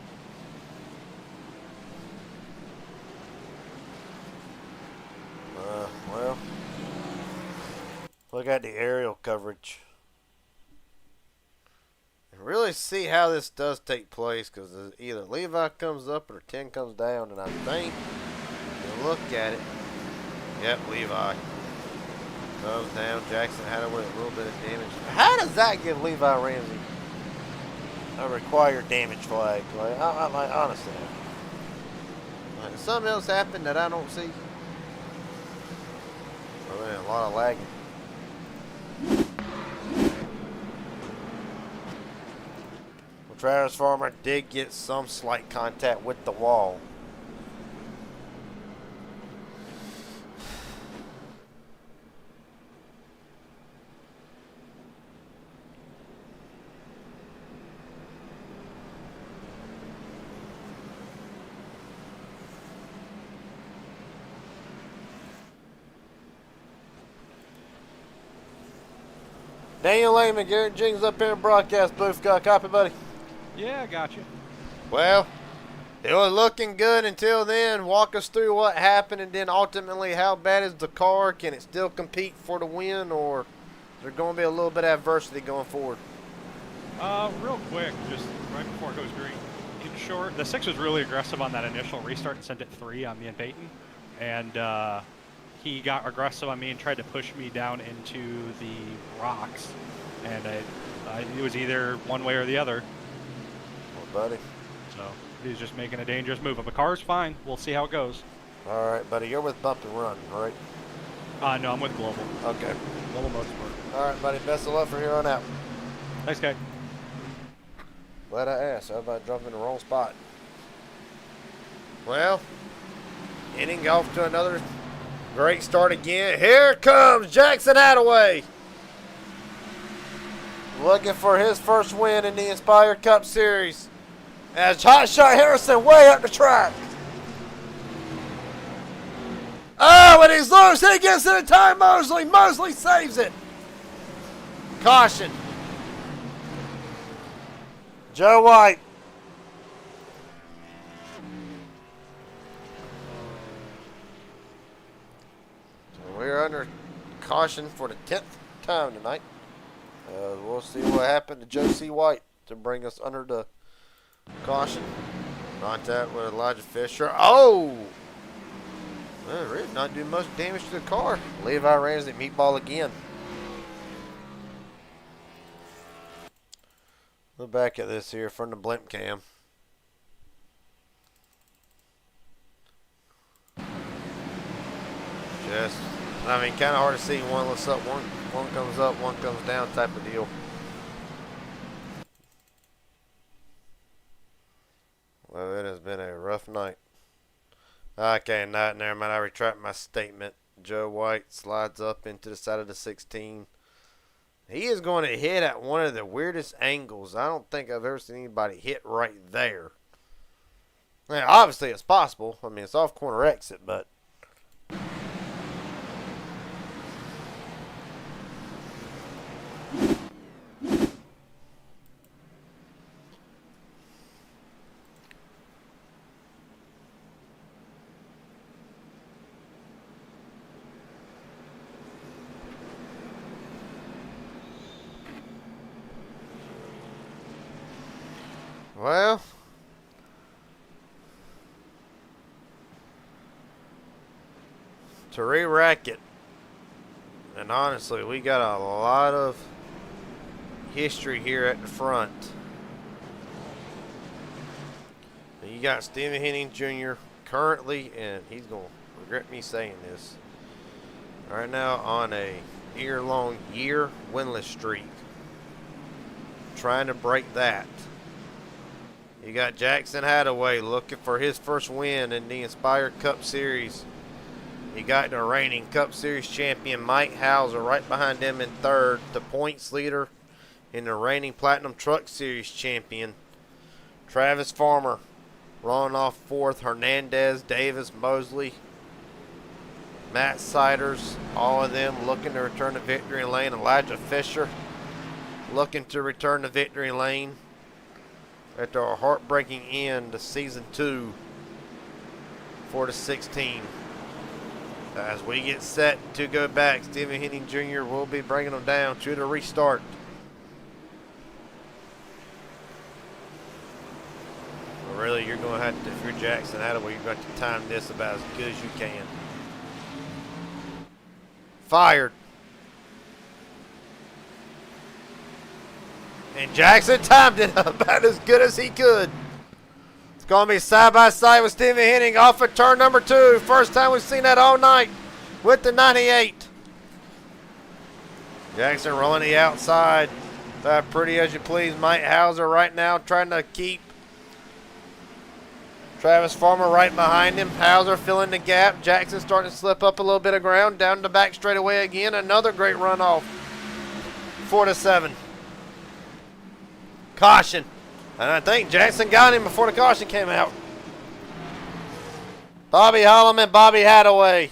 Well, look at the aerial coverage. And really see how this does take place, because either Levi comes up or 10 comes down, and I think you look at it. Yep, Levi comes down. Jackson Hadaway a little bit of damage. How does that give Levi Ramsey a required damage flag? Like, honestly, like, does something else happen that I don't see? Oh, man, a lot of lagging. Well, Travis Farmer did get some slight contact with the wall. Daniel Lehman, Garrett Jings up here in broadcast booth. Got a copy, buddy? Yeah, I got you. Well, it was looking good until then. Walk us through what happened, and then ultimately how bad is the car? Can it still compete for the win, or is there going to be a little bit of adversity going forward? Real quick, just right before it goes green. In short, the 6 was really aggressive on that initial restart and sent it 3 on me and Peyton. And he got aggressive on me and tried to push me down into the rocks. And it was either one way or the other. Well, buddy. So he's just making a dangerous move. But the car's fine. We'll see how it goes. All right, buddy. You're with Bump and Run, right? No, I'm with Global. Okay. Global Motorsport. All right, buddy. Best of luck from here on out. Thanks, guy. Glad I asked. Everybody jumped in the wrong spot. Well, inning off to another great start again. Here comes Jackson Hadaway. Looking for his first win in the Inspire Cup Series. As Hot Shot Harrison way up the track. Oh, and he's loose. He gets it in time, Mosley. Mosley saves it. Caution. Joe White. So we're under caution for the 10th time tonight. We'll see what happened to Joe C. White to bring us under the caution. Contact with Elijah Fisher. Oh! Well, really not doing much damage to the car. Levi Ramsey meatball again. Look back at this here from the blimp cam. Just, I mean, kind of hard to see. One looks up, one comes up, one comes down type of deal. Well, it has been a rough night. Okay, never mind. I retract my statement. Joe White slides up into the side of the 16. He is going to hit at one of the weirdest angles. I don't think I've ever seen anybody hit right there. Now, obviously, it's possible. I mean, it's off corner exit, but Well, to re-rack it, and honestly, we got a lot of history here at the front. You got Stephen Henning Jr. currently, and he's going to regret me saying this, right now on a year winless streak. Trying to break that. You got Jackson Hadaway looking for his first win in the Inspire Cup Series. You got the reigning Cup Series champion Mike Hauser right behind him in third, the points leader in the reigning Platinum Truck Series champion Travis Farmer. Rolling off fourth, Hernandez, Davis, Mosley, Matt Siders, all of them looking to return to victory lane. Elijah Fisher looking to return to victory lane after a heartbreaking end to season 2 for the 16. As we get set to go back, Stephen Henning Jr. will be bringing them down to the restart. But really, you're going to have to, if you're Jackson Hadaway, you're going to have to time this about as good as you can. Fired. And Jackson timed it about as good as he could. It's going to be side by side with Stephen Henning off of turn number 2. First time we've seen that all night with the 98. Jackson rolling the outside. Pretty as you please. Mike Hauser right now trying to keep Travis Farmer right behind him. Hauser filling the gap. Jackson starting to slip up a little bit of ground. Down the back straightaway again. Another great runoff. 4-7. Caution. And I think Jackson got him before the caution came out. Bobby Holloman, Bobby Hadaway.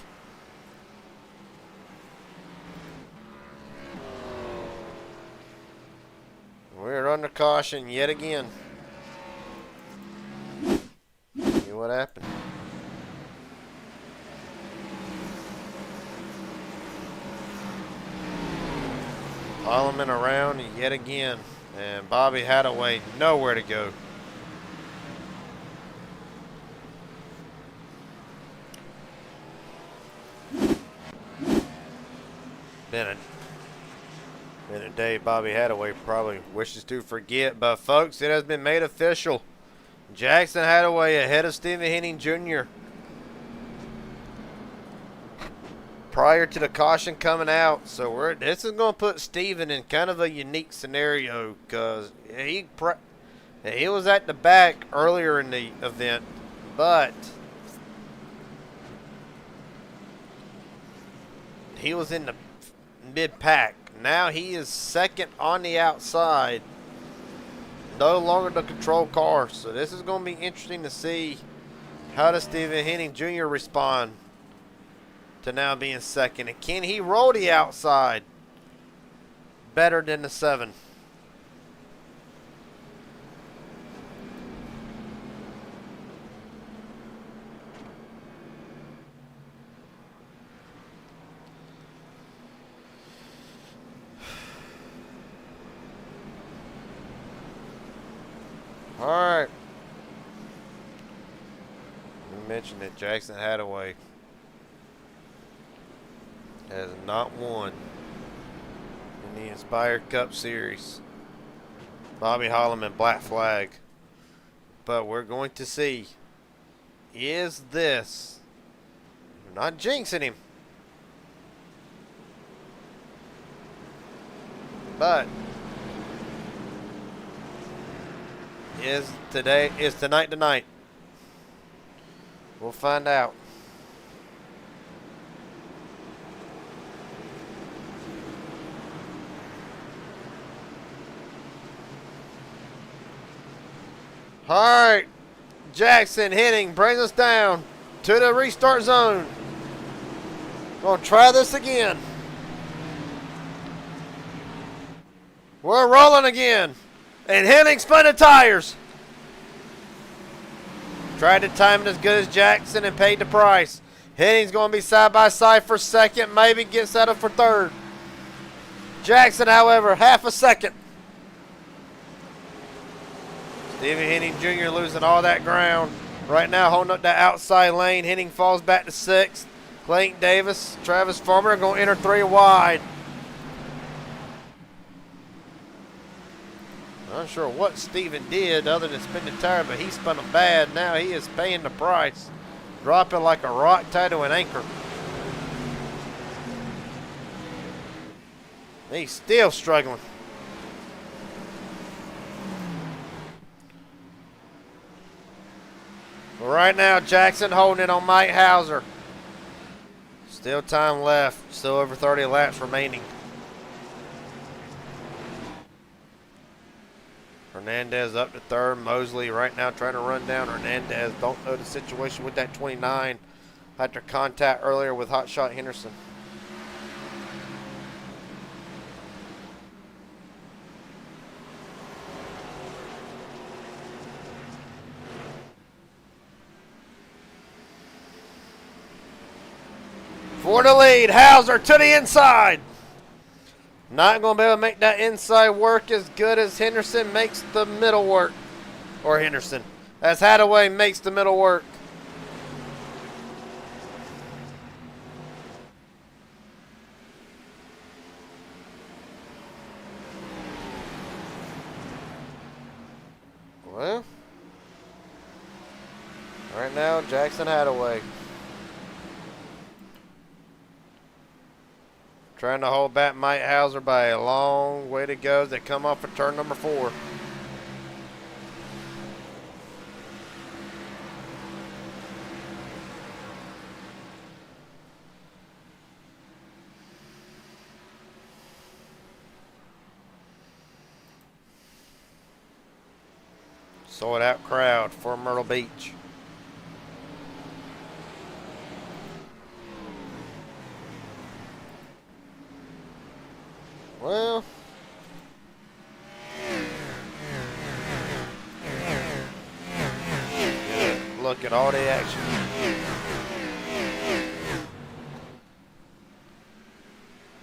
We're under caution yet again. See what happened. Holloman around yet again. And Bobby Hadaway nowhere to go. Been a day Bobby Hadaway probably wishes to forget. But folks, it has been made official. Jackson Hadaway ahead of Stephen Henning Jr. prior to the caution coming out. So this is going to put Steven in kind of a unique scenario because he was at the back earlier in the event, but he was in the mid-pack. Now he is second on the outside, no longer the control car. So this is going to be interesting to see how does Stephen Henning Jr. respond to now being second, and can he roll the outside better than the 7? All right. We mentioned that Jackson Hadaway has not won in the Inspire Cup Series. Bobby Holloman, black flag. But we're going to see, is this, we're not jinxing him, but is tonight the night? We'll find out. All right, Jackson Henning brings us down to the restart zone. Gonna try this again. We're rolling again. And Henning spun the tires. Tried to time it as good as Jackson and paid the price. Henning's gonna be side by side for second, maybe gets out of for third. Jackson, however, half a second. Stephen Henning Jr. losing all that ground. Right now holding up that outside lane. Henning falls back to 6th. Clayton Davis, Travis Farmer are going to enter 3 wide. Not sure what Stephen did other than spin the tire, but he spun them bad. Now he is paying the price. Dropping like a rock tied to an anchor. He's still struggling. But right now, Jackson holding it on Mike Hauser. Still time left. Still over 30 laps remaining. Hernandez up to 3rd. Mosley right now trying to run down Hernandez. Don't know the situation with that 29 after contact earlier with Hotshot Henderson. For the lead, Hauser to the inside. Not going to be able to make that inside work as good as Henderson makes the middle work. Or Henderson. As Hadaway makes the middle work. Well, right now, Jackson Hadaway. Trying to hold back Mike Hauser by a long way to go as they come off of turn number 4. Sold out crowd for Myrtle Beach. Well, look at all the action.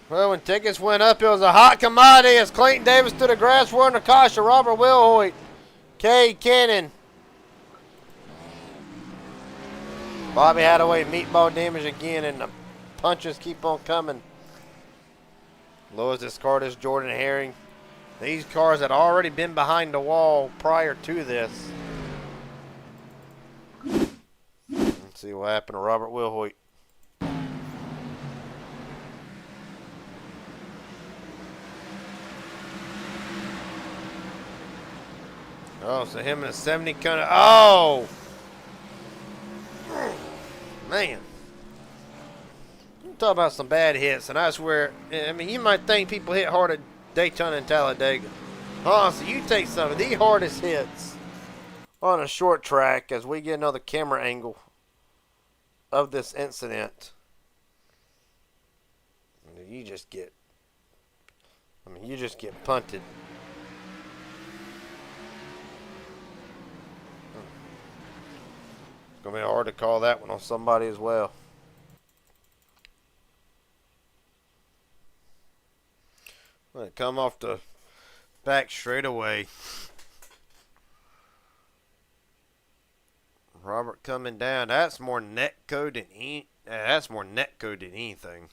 Well, when tickets went up, it was a hot commodity as Clayton Davis to the grass for under caution. Robert Wilhoit, Cade Cannon, Bobby Hadaway, meatball damage again, and the punches keep on coming. Louis Descartes, Jordan Herring. These cars had already been behind the wall prior to this. Let's see what happened to Robert Wilhoit. Oh, so him and a 70 kind of. Oh! Man. Talk about some bad hits, and I swear, I mean, you might think people hit hard at Daytona and Talladega. Honestly, you take some of the hardest hits on a short track as we get another camera angle of this incident. You just get, you just get punted. It's going to be hard to call that one on somebody as well. When it come off the back straightaway. Robert coming down. That's more net code than anything.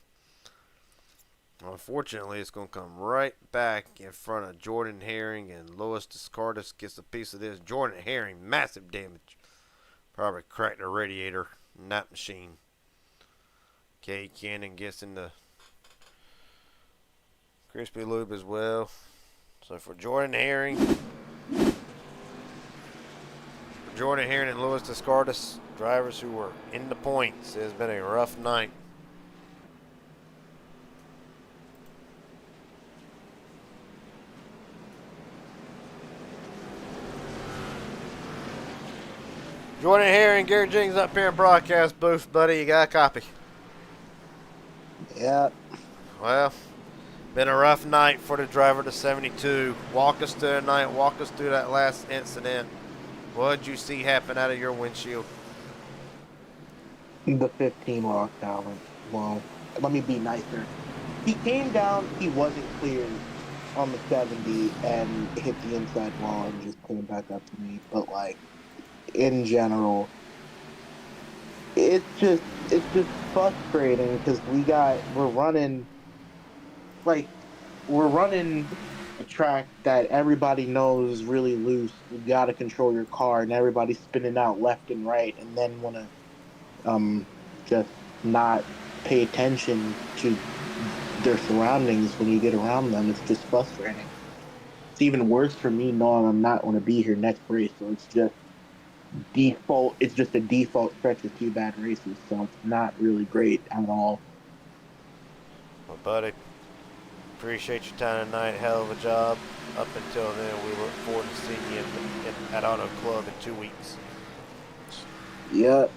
Unfortunately, it's going to come right back in front of Jordan Herring, and Louis Descartes gets a piece of this. Jordan Herring, massive damage. Probably cracked the radiator in that machine. Cade Cannon gets in the crispy lube as well. So for Jordan Herring and Louis Descartes, drivers who were in the points, it has been a rough night. Jordan Herring, Gary Jenkins up here in broadcast booth, buddy. You got a copy? Yeah. Well, been a rough night for the driver to 72. Walk us through the night. Walk us through that last incident. What did you see happen out of your windshield? The 15 walked down. Well, let me be nicer. He came down. He wasn't clear on the 70 and hit the inside wall and just came back up to me. But like in general, it's just frustrating because we're running a track that everybody knows is really loose. You got to control your car, and everybody's spinning out left and right, and then want to just not pay attention to their surroundings when you get around them. It's just frustrating. It's even worse for me knowing I'm not going to be here next race, so it's just default. It's just a default stretch of 2 bad races, so it's not really great at all. Well, buddy, appreciate your time tonight. Hell of a job. Up until then, we look forward to seeing you at Auto Club in 2 weeks. Yep.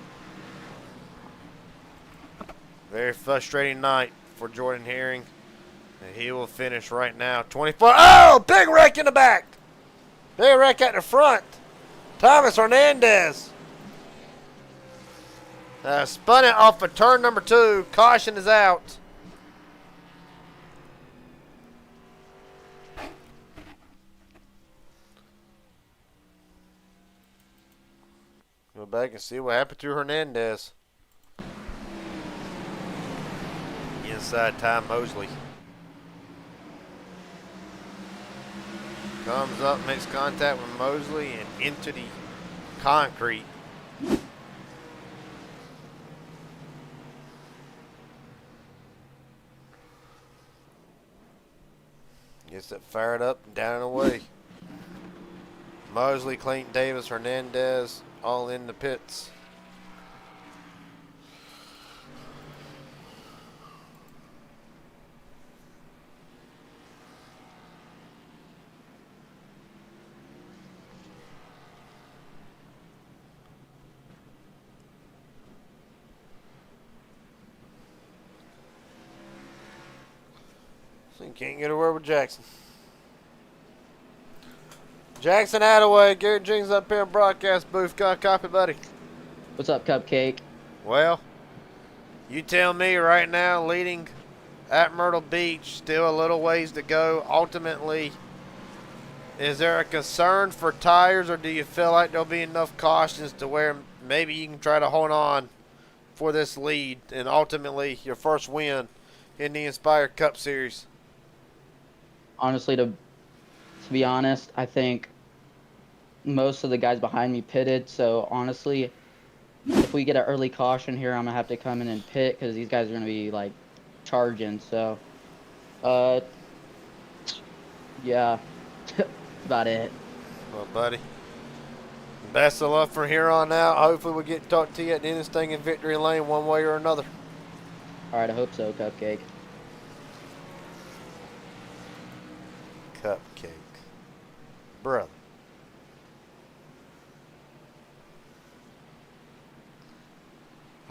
Very frustrating night for Jordan Herring. And he will finish right now. 24. Oh, big wreck in the back. Big wreck at the front. Thomas Hernandez. Spun it off of turn number 2. Caution is out. Go back and see what happened to Hernandez. Inside Ty Mosley. Comes up, makes contact with Mosley and into the concrete. Gets it fired up and down and away. Mosley, Clayton Davis, Hernandez, all in the pits. So you can't get away with Jackson. Jackson Attaway, Garrett Jenkins up here in broadcast booth. Got a copy, buddy. What's up, Cupcake? Well, you tell me right now, leading at Myrtle Beach, still a little ways to go. Ultimately, is there a concern for tires, or do you feel like there'll be enough cautions to where maybe you can try to hold on for this lead and ultimately your first win in the Inspire Cup Series? Honestly, to be honest, I think most of the guys behind me pitted. So honestly, if we get an early caution here, I'm gonna have to come in and pit because these guys are gonna be like charging. So, yeah, about it. Well, buddy, best of luck from here on out. Hopefully, we get to talk to you at the end of this thing in victory lane one way or another. All right, I hope so, Cupcake. Cupcake. Brother.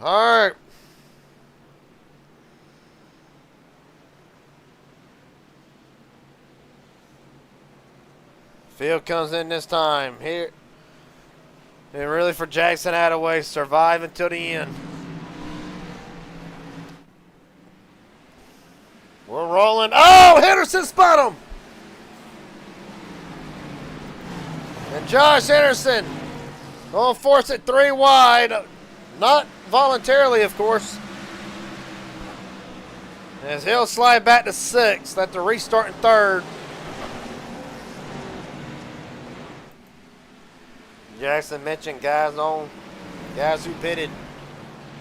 All right. Field comes in this time. Here. And really for Jackson Attaway, survive until the end. We're rolling. Oh, Henderson spun him. And Josh Henderson going to force it 3 wide. Not voluntarily, of course. As he'll slide back to 6th at the restart in 3rd. Jackson mentioned guys who pitted.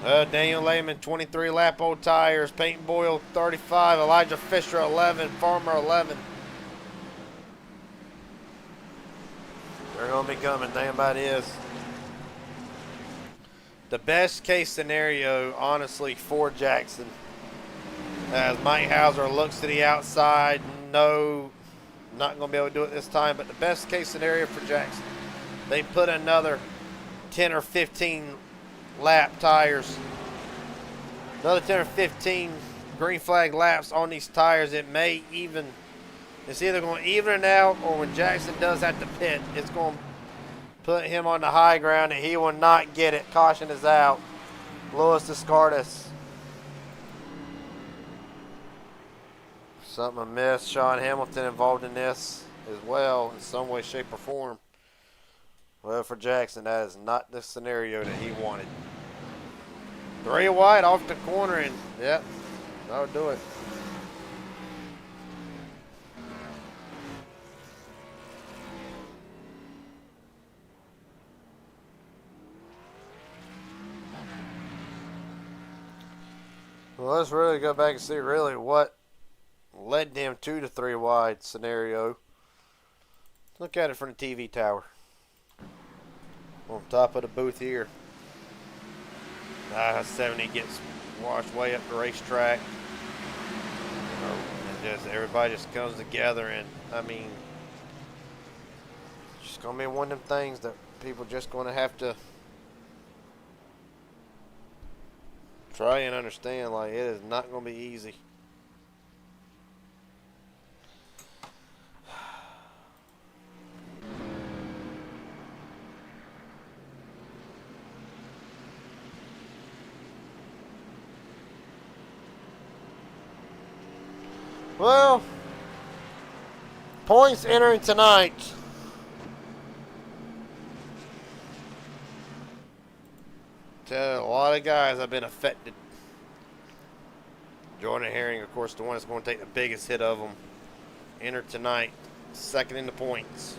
Daniel Lehman, 23 lap old tires. Peyton Boyle, 35. Elijah Fisher, 11. Farmer, 11. They're going to be coming, damn about is. The best case scenario, honestly, for Jackson, as Mike Hauser looks to the outside, no, not going to be able to do it this time, but the best case scenario for Jackson, they put another 10 or 15 lap tires, another 10 or 15 green flag laps on these tires. It may even, it's either going to even it out, or when Jackson does have to pit, it's going to put him on the high ground and he will not get it. Caution is out. Louis Descartes. Something amiss. Sean Hamilton involved in this as well in some way, shape, or form. Well, for Jackson, that is not the scenario that he wanted. 3 wide off the corner, and yep, that'll do it. Well, let's really go back and see really what led them to the 3 wide scenario. Look at it from the TV tower. On top of the booth here. 70 gets washed way up the racetrack. You know, and just everybody just comes together, and I mean, it's just gonna be one of them things that people just gonna have to try and understand. Like, it is not gonna be easy. Well, points entering tonight. Tell a lot of guys have been affected. Jordan Herring, of course, the one that's going to take the biggest hit of them. Entered tonight, second in the points.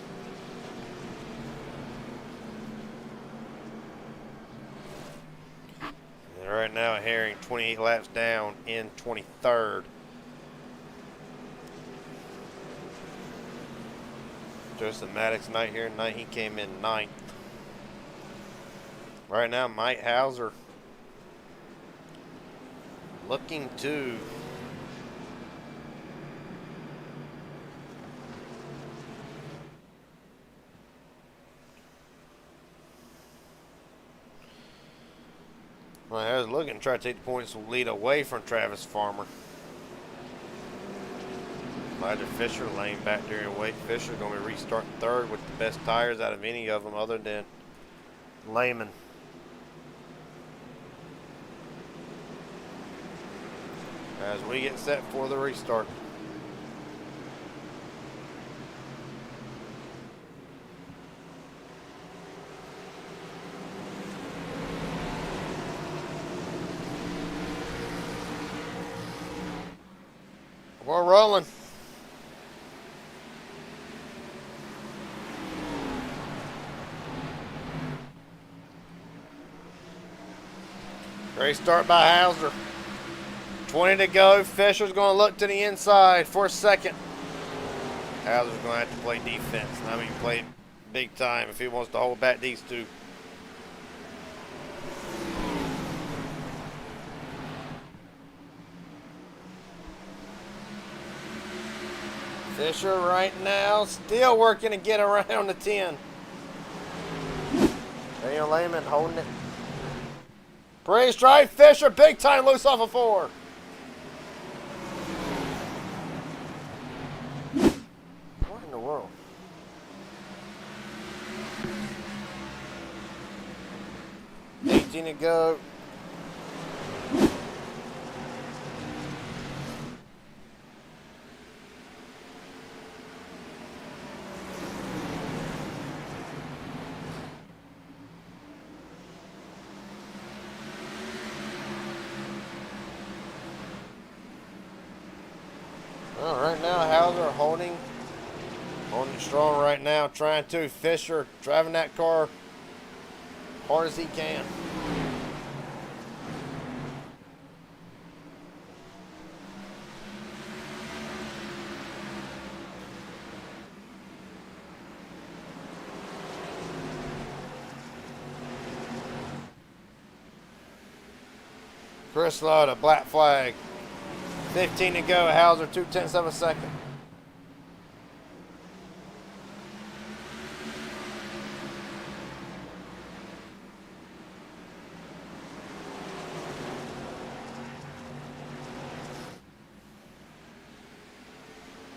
And right now, Herring 28 laps down in 23rd. Joseph Maddox night here tonight, he came in 9th. Right now, Mike Hauser looking to I was looking to try to take the points lead away from Travis Farmer. Elijah Fisher laying back during weight. Fisher's going to be restarting 3rd with the best tires out of any of them other than Lehman. As we get set for the restart. We're rolling. Great start by Hauser. 20 to go. Fisher's going to look to the inside for a second. Hauser's going to have to play defense. I mean, play big time if he wants to hold back these two. Fisher right now still working to get around the 10. Daniel Lehman holding it. Praise drive. Fisher big time loose off of 4. What in the world? $18 to go. Well, right now, Hauser holding strong right now, trying to. Fisher driving that car hard as he can. Chris Lowe, a black flag. 15 to go. Hauser 0.2 of a second.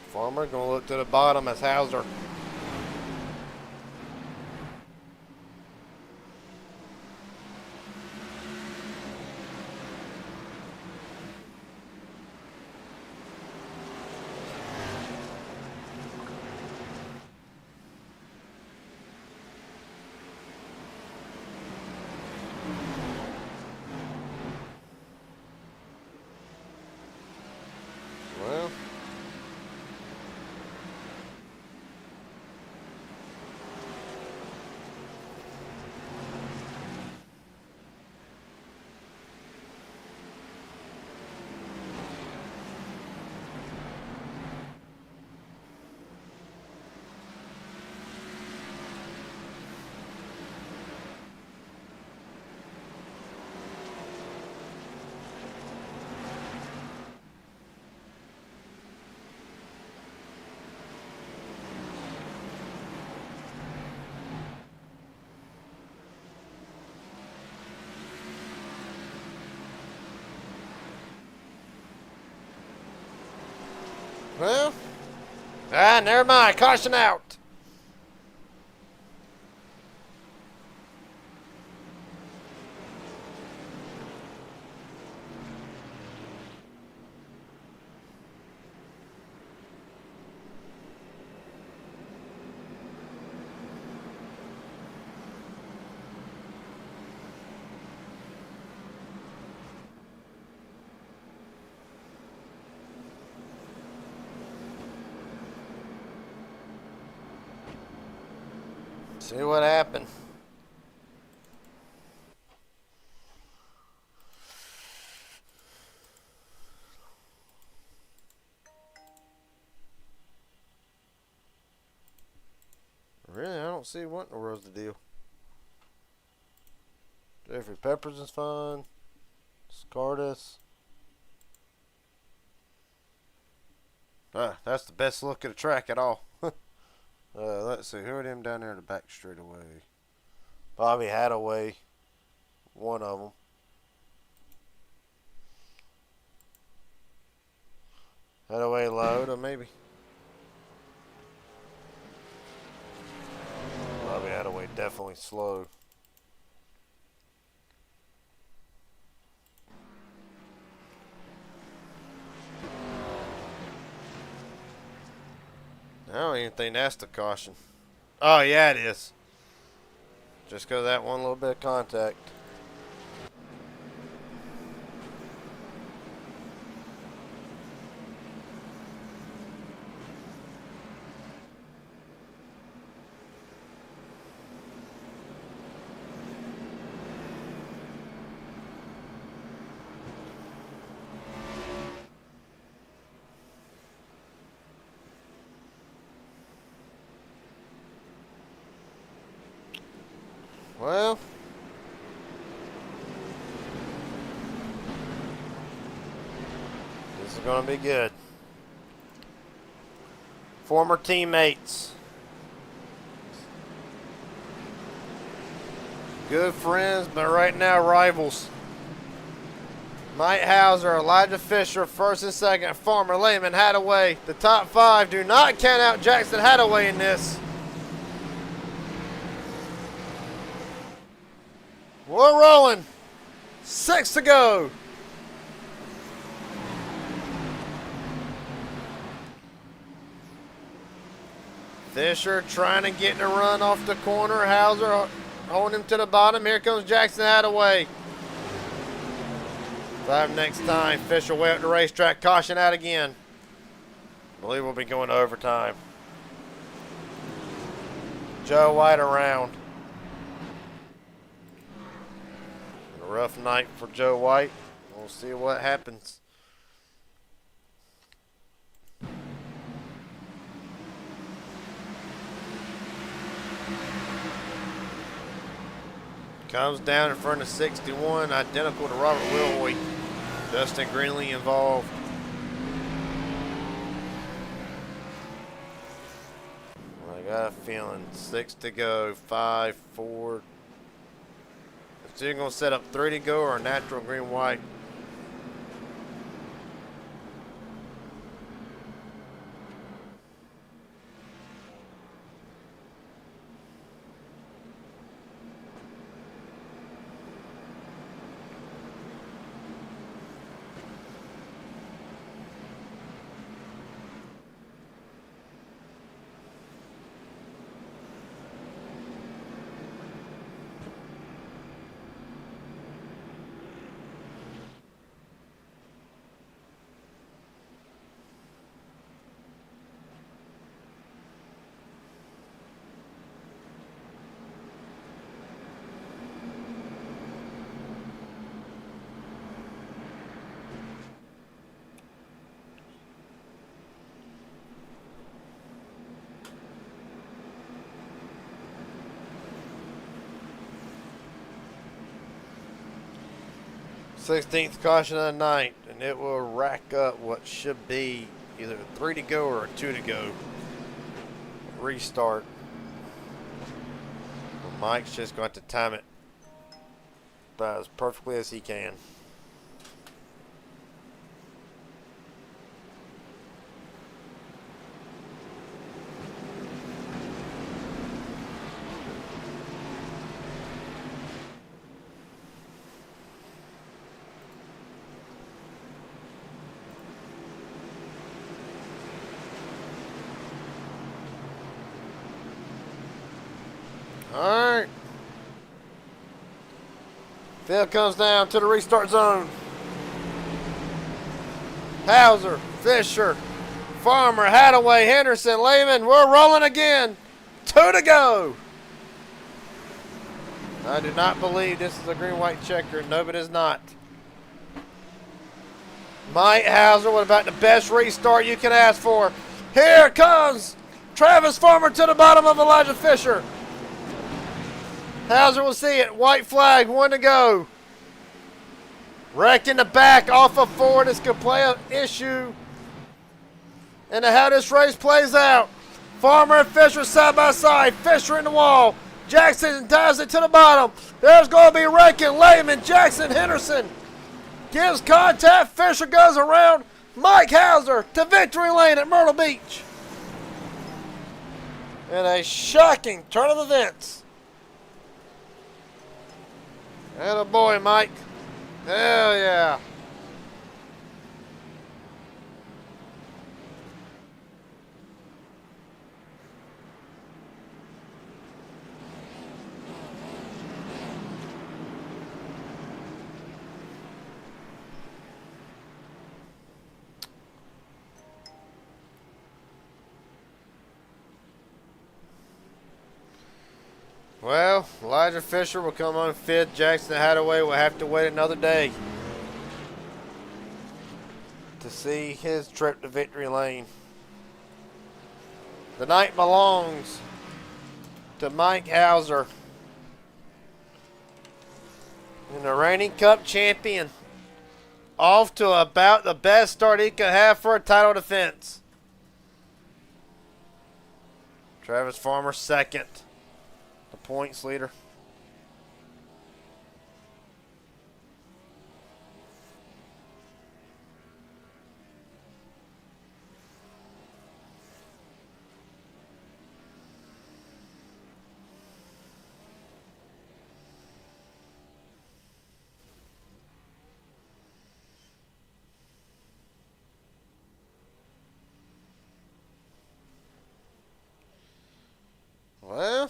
Farmer going to look to the bottom as Hauser. Well, never mind. Caution out. See what happened. Really, I don't see what in the world's the deal. Jeffrey Peppers is fun. Scardus. That's the best look at a track at all. Let's see. Who are them down there in the back straightaway? Bobby Hadaway. One of them. Hadaway Loda, maybe. Bobby Hadaway definitely slow. I don't even think that's the caution. Oh, yeah, it is. Just because of that one little bit of contact. Well, this is going to be good. Former teammates. Good friends, but right now rivals. Mike Hauser, Elijah Fisher, first and second. Farmer, Lehman, Hadaway. The top five. Do not count out Jackson Hadaway in this. We're rolling. 6 to go. Fisher trying to get in a run off the corner. Hauser holding him to the bottom. Here comes Jackson Hadaway. 5 next time. Fisher way up the racetrack. Caution out again. I believe we'll be going to overtime. Joe White around. A rough night for Joe White. We'll see what happens. Comes down in front of 61, identical to Robert Wilhoy. Dustin Greenlee involved. I got a feeling 6 to go, 5, 4. So you're going to set up 3 to go or a natural green white. Sixteenth caution of the night, and it will rack up what should be either a 3 to go or a 2 to go. Restart. Well, Mike's just going to time it about as perfectly as he can. All right. Field comes down to the restart zone. Hauser, Fisher, Farmer, Hadaway, Henderson, Lehman. We're rolling again. 2 to go. I do not believe this is a green-white checker. No, it is not. Mike Hauser with about the best restart you can ask for. Here comes Travis Farmer to the bottom of Elijah Fisher. Hauser will see it. White flag, 1 to go. Wreck in the back off of 4. This could play an issue into how this race plays out. Farmer and Fisher side by side. Fisher in the wall. Jackson dives it to the bottom. There's going to be wrecking. Lehman, Jackson, Henderson. Gives contact. Fisher goes around. Mike Hauser to victory lane at Myrtle Beach. In a shocking turn of events. Atta boy, Mike. Hell yeah. Well, Elijah Fisher will come on 5th. Jackson Hadaway will have to wait another day to see his trip to victory lane. The night belongs to Mike Hauser, and the reigning Cup champion, off to about the best start he could have for a title defense. Travis Farmer 2nd. The points leader. Well,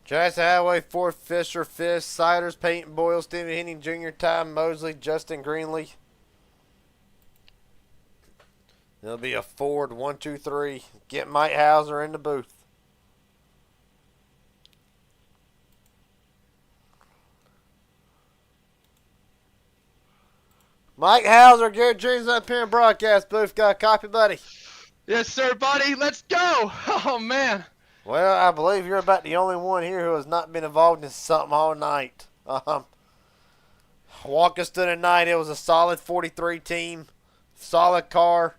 Jackson Hadaway, 4th, Fisher 5th, Siders, Peyton Boyle, Stephen Henning Jr., Ty Mosley, Justin Greenlee. There'll be a Ford 1, 2, 3. Get Mike Hauser in the booth. Mike Hauser, Garrett Dreams up here in broadcast booth. Got a copy, buddy? Yes, sir, buddy. Let's go. Oh, man. Well, I believe you're about the only one here who has not been involved in something all night. Walk us through the night. It was a solid 43 team. Solid car.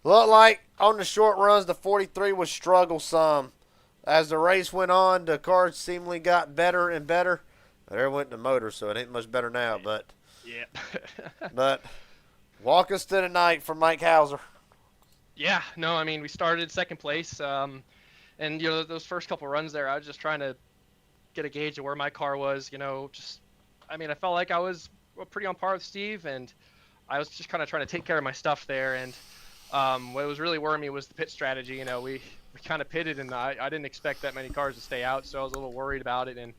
Looked like on the short runs the 43 would struggle some. As the race went on, the cars seemingly got better and better. There went the motor, so it ain't much better now. But but walk us through the night for Mike Hauser. Yeah, no, I mean, we started 2nd place. And, you know, those first couple runs there, I was just trying to get a gauge of where my car was, you know, I felt like I was pretty on par with Steve, and I was just kind of trying to take care of my stuff there. And what was really worrying me was the pit strategy. You know, we kind of pitted, and I didn't expect that many cars to stay out, so I was a little worried about it. And,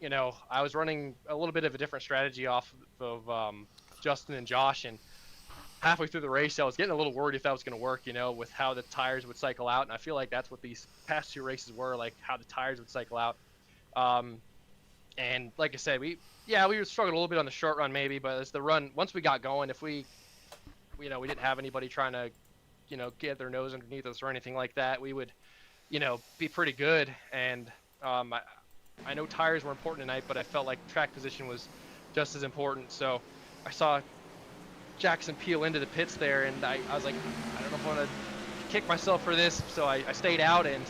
you know, I was running a little bit of a different strategy off of Justin and Josh, and halfway through the race, I was getting a little worried if that was going to work, you know, with how the tires would cycle out. And I feel like that's what these past 2 races were, like how the tires would cycle out. And like I said, we were struggling a little bit on the short run maybe, but as the run, once we got going, if we didn't have anybody trying to, you know, get their nose underneath us or anything like that, we would, you know, be pretty good. And I know tires were important tonight, but I felt like track position was just as important. So I saw Jackson peel into the pits there, and I was like, I don't know if I want to kick myself for this, so I stayed out, and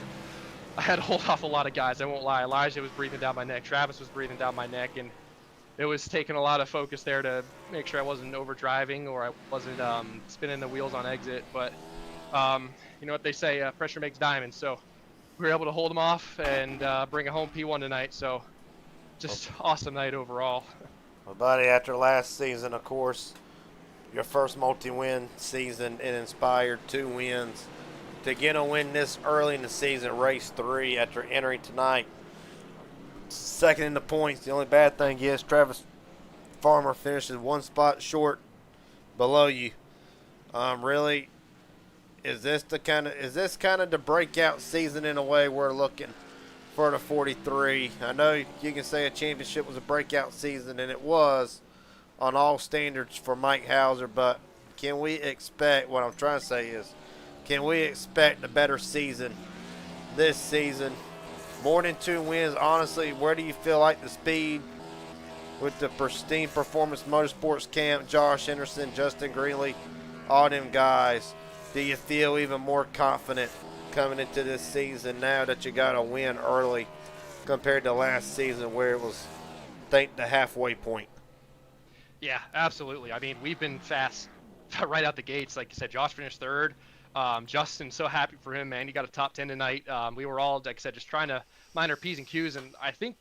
I had to hold off a lot of guys. I won't lie. Elijah was breathing down my neck. Travis was breathing down my neck, and it was taking a lot of focus there to make sure I wasn't overdriving or I wasn't spinning the wheels on exit. But you know what they say, pressure makes diamonds. So we were able to hold them off and bring a home P1 tonight. So just awesome night overall. Well, buddy, after last season, of course, your first multi-win season, it inspired 2 wins to get a win this early in the season, race 3 after entering tonight. Second in the points. The only bad thing is Travis Farmer finishes 1 spot short below you. Really, is this kind of the breakout season in a way we're looking for the 43? I know you can say a championship was a breakout season, and it was on all standards for Mike Hauser, but can we expect, what I'm trying to say is, can we expect a better season this season? More than 2 wins, honestly, where do you feel like the speed with the pristine Performance Motorsports camp, Josh Henderson, Justin Greenlee, all them guys, do you feel even more confident coming into this season now that you got a win early compared to last season where it was, I think, the halfway point? Yeah, absolutely. I mean, we've been fast right out the gates. Like you said, Josh finished 3rd. Justin, so happy for him, man. He got a top 10 tonight. We were all, like I said, just trying to mind our P's and Q's, and I think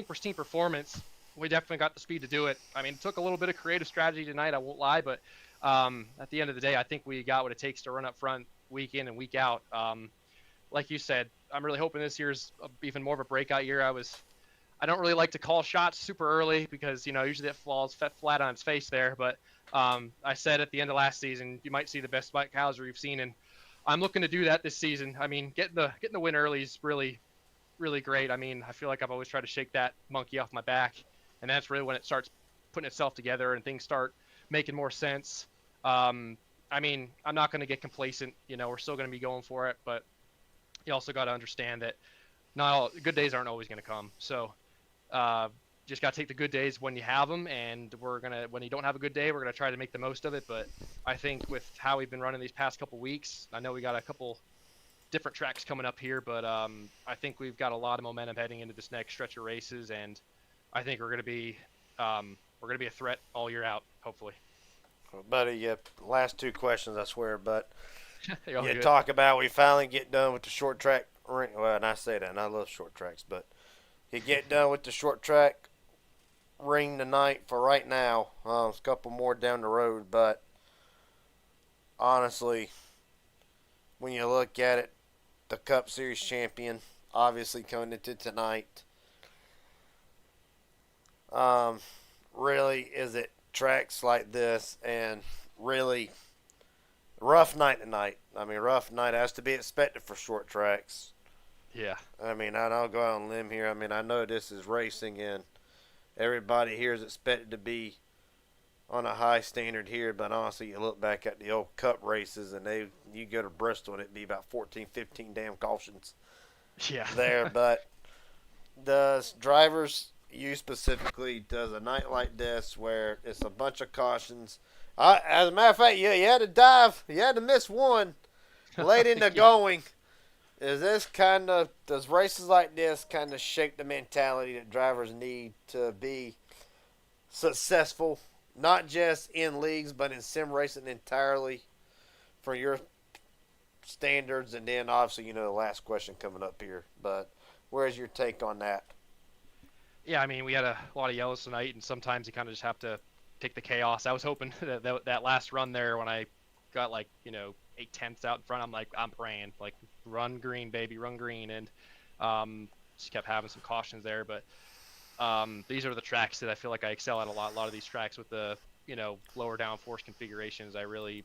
pristine performance, we definitely got the speed to do it. I mean, it took a little bit of creative strategy tonight, I won't lie, but at the end of the day, I think we got what it takes to run up front week in and week out. Like you said, I'm really hoping this year's even more of a breakout year. I don't really like to call shots super early because, usually it falls flat on its face there. But I said at the end of last season, you might see the best Mike Hauser you've seen, and I'm looking to do that this season. I mean, getting the win early is really, really great. I mean, I feel like I've always tried to shake that monkey off my back, and that's really when it starts putting itself together and things start making more sense. I mean, I'm not going to get complacent. We're still going to be going for it, but you also got to understand that not all good days aren't always going to come. So just got to take the good days when you have them, and when you don't have a good day, we're going to try to make the most of it. But I think with how we've been running these past couple weeks, I know we got a couple different tracks coming up here, but I think we've got a lot of momentum heading into this next stretch of races, and I think we're going to be a threat all year out, hopefully. Well, buddy, yeah, last 2 questions, I swear, but you good. Talk about we finally get done with the short track ring. Well, and I say that, and I love short tracks, but you get done with the short track ring tonight for right now. There's a couple more down the road, but honestly, when you look at it, the Cup Series champion, obviously coming into tonight. Really, is it tracks like this and really rough night tonight? I mean, rough night has to be expected for short tracks. Yeah. I mean, I'll go out on a limb here. I mean, I know this is racing and everybody here is expected to be on a high standard here, but honestly, you look back at the old Cup races and you go to Bristol and it'd be about 14, 15 damn cautions there. But does drivers, you specifically, does a night like this where it's a bunch of cautions, as a matter of fact, you had to dive, you had to miss one late in the going. Does races like this kind of shape the mentality that drivers need to be successful, not just in leagues, but in sim racing entirely for your standards? And then obviously, the last question coming up here, but where's your take on that? Yeah, I mean, we had a lot of yellows tonight, and sometimes you kind of just have to take the chaos. I was hoping that last run there when I got 8/10 out in front, I'm praying, run green, baby, run green, and just kept having some cautions there. But these are the tracks that I feel like I excel at a lot. A lot of these tracks with the lower downforce configurations, I really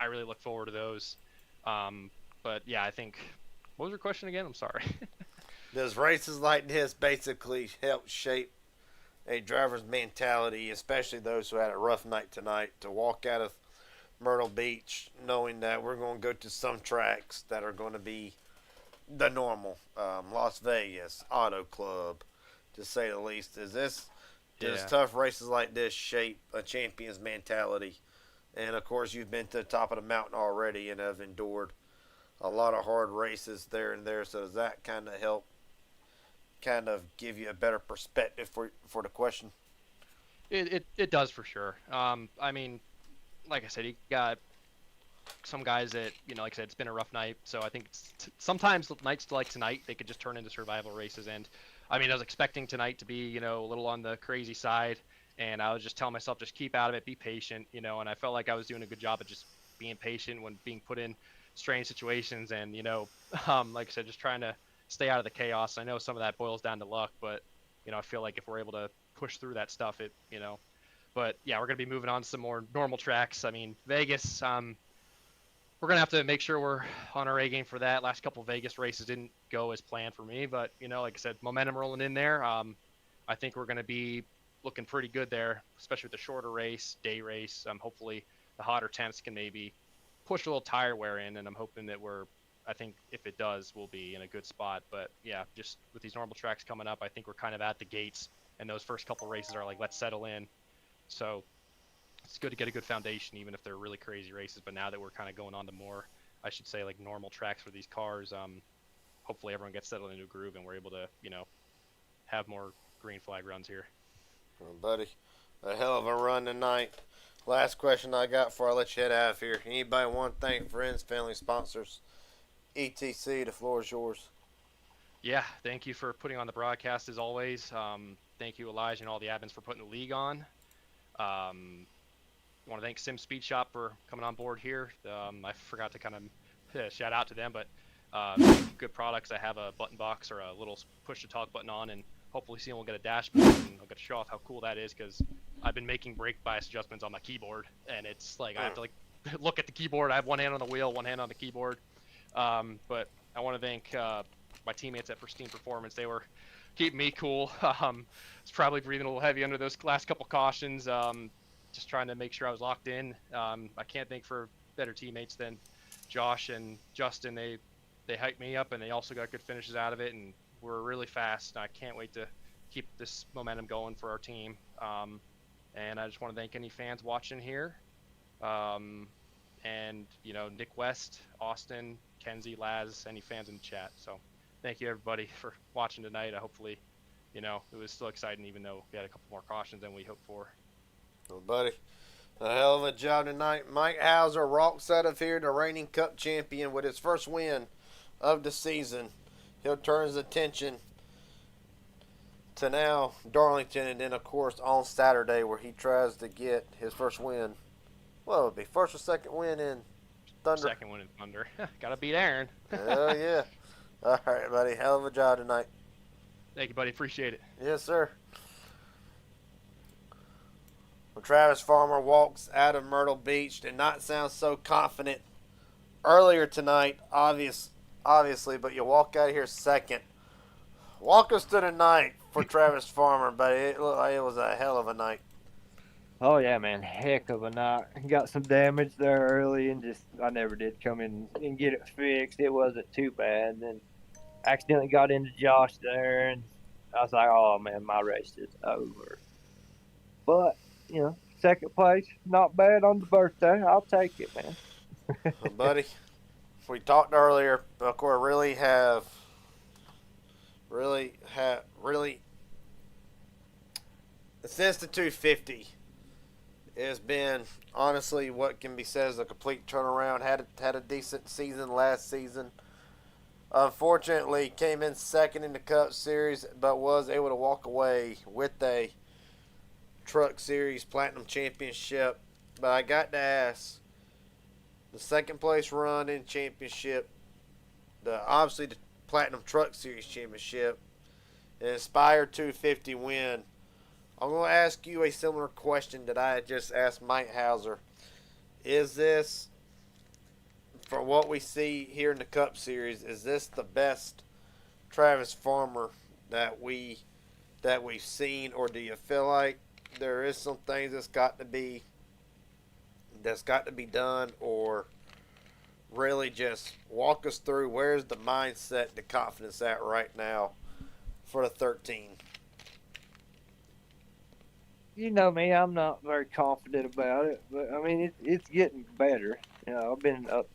look forward to those. But yeah, I think, what was your question again? I'm sorry. Does races like this basically help shape a driver's mentality, especially those who had a rough night tonight, to walk out of Myrtle Beach knowing that we're going to go to some tracks that are going to be the normal, Las Vegas, Auto Club, to say the least? Does tough races like this shape a champion's mentality? And of course, you've been to the top of the mountain already and have endured a lot of hard races there and there. So does that kind of help give you a better perspective for the question? It does for sure. I mean, like I said, you got some guys that, like I said, it's been a rough night. So I think sometimes nights like tonight, they could just turn into survival races. And I mean, I was expecting tonight to be, a little on the crazy side. And I was just telling myself, just keep out of it, be patient, and I felt like I was doing a good job of just being patient when being put in strange situations, and like I said, just trying to stay out of the chaos. I know some of that boils down to luck, but I feel like if we're able to push through that stuff, But yeah, we're gonna be moving on to some more normal tracks. I mean, Vegas. We're gonna have to make sure we're on our A game for that. Last couple of Vegas races didn't go as planned for me, but like I said, momentum rolling in there. I think we're gonna be looking pretty good there, especially with the shorter race, day race. Hopefully the hotter temps can maybe push a little tire wear in, and I'm hoping that I think if it does, we'll be in a good spot. But yeah, just with these normal tracks coming up, I think we're kind of at the gates, and those first couple races are like, let's settle in. So it's good to get a good foundation, even if they're really crazy races. But now that we're kind of going on to more, I should say, like normal tracks for these cars, hopefully everyone gets settled into a groove and we're able to, have more green flag runs here. Well, buddy, a hell of a run tonight. Last question I got before I let you head out of here. Anybody want to thank friends, family, sponsors, etc.? The floor is yours. Yeah, thank you for putting on the broadcast as always. Thank you, Elijah, and all the admins for putting the league on. I want to thank Sim Speed Shop for coming on board here. I forgot to kind of shout out to them, but good products. I have a button box or a little push to talk button on, and hopefully soon we'll get a dashboard, and I'll get to show off how cool that is, because I've been making brake bias adjustments on my keyboard, and it's like I have to look at the keyboard. I have one hand on the wheel, one hand on the keyboard. But I want to thank my teammates at Pristine Performance. They were keeping me cool. It's probably breathing a little heavy under those last couple cautions. Just trying to make sure I was locked in. I can't think for better teammates than Josh and Justin. They hyped me up, and they also got good finishes out of it, and we're really fast. I can't wait to keep this momentum going for our team. And I just want to thank any fans watching here. And Nick West, Austin, Kenzie, Laz, any fans in the chat. So thank you everybody for watching tonight. Hopefully, it was still exciting, even though we had a couple more cautions than we hoped for. Well, buddy, a hell of a job tonight. Mike Hauser rocks out of here, the reigning Cup champion, with his first win of the season. He'll turn his attention to now Darlington, and then of course on Saturday, where he tries to get his first win. Well, it would be first or second win in Thunder. Second win in Thunder. Gotta beat Aaron. Hell yeah. All right, buddy. Hell of a job tonight. Thank you, buddy. Appreciate it. Yes, sir. When Travis Farmer walks out of Myrtle Beach, did not sound so confident earlier tonight, obviously, but you walk out of here second. Walk us to the night for Travis Farmer, but it looked like it was a hell of a night. Oh yeah, man, heck of a night. Got some damage there early, and I never did come in and get it fixed. It wasn't too bad. Then accidentally got into Josh there, and I was like, oh man, my race is over. But second place, not bad on the birthday. I'll take it, man. Well, buddy, we talked earlier, Buckhorn really since the 250. It's been, honestly, what can be said as a complete turnaround. Had a decent season last season. Unfortunately, came in second in the Cup Series, but was able to walk away with a Truck Series Platinum Championship. But I got to ask, the second place run in championship, obviously the Platinum Truck Series Championship, and Inspire 250 win. I'm going to ask you a similar question that I had just asked Mike Hauser. Is this, for what we see here in the Cup Series, is this the best Travis Farmer that we've seen, or do you feel like there is some things that's got to be done, or really just walk us through where's the mindset, the confidence at right now for the 13? You know me, I'm not very confident about it, but I mean it's getting better. I've been up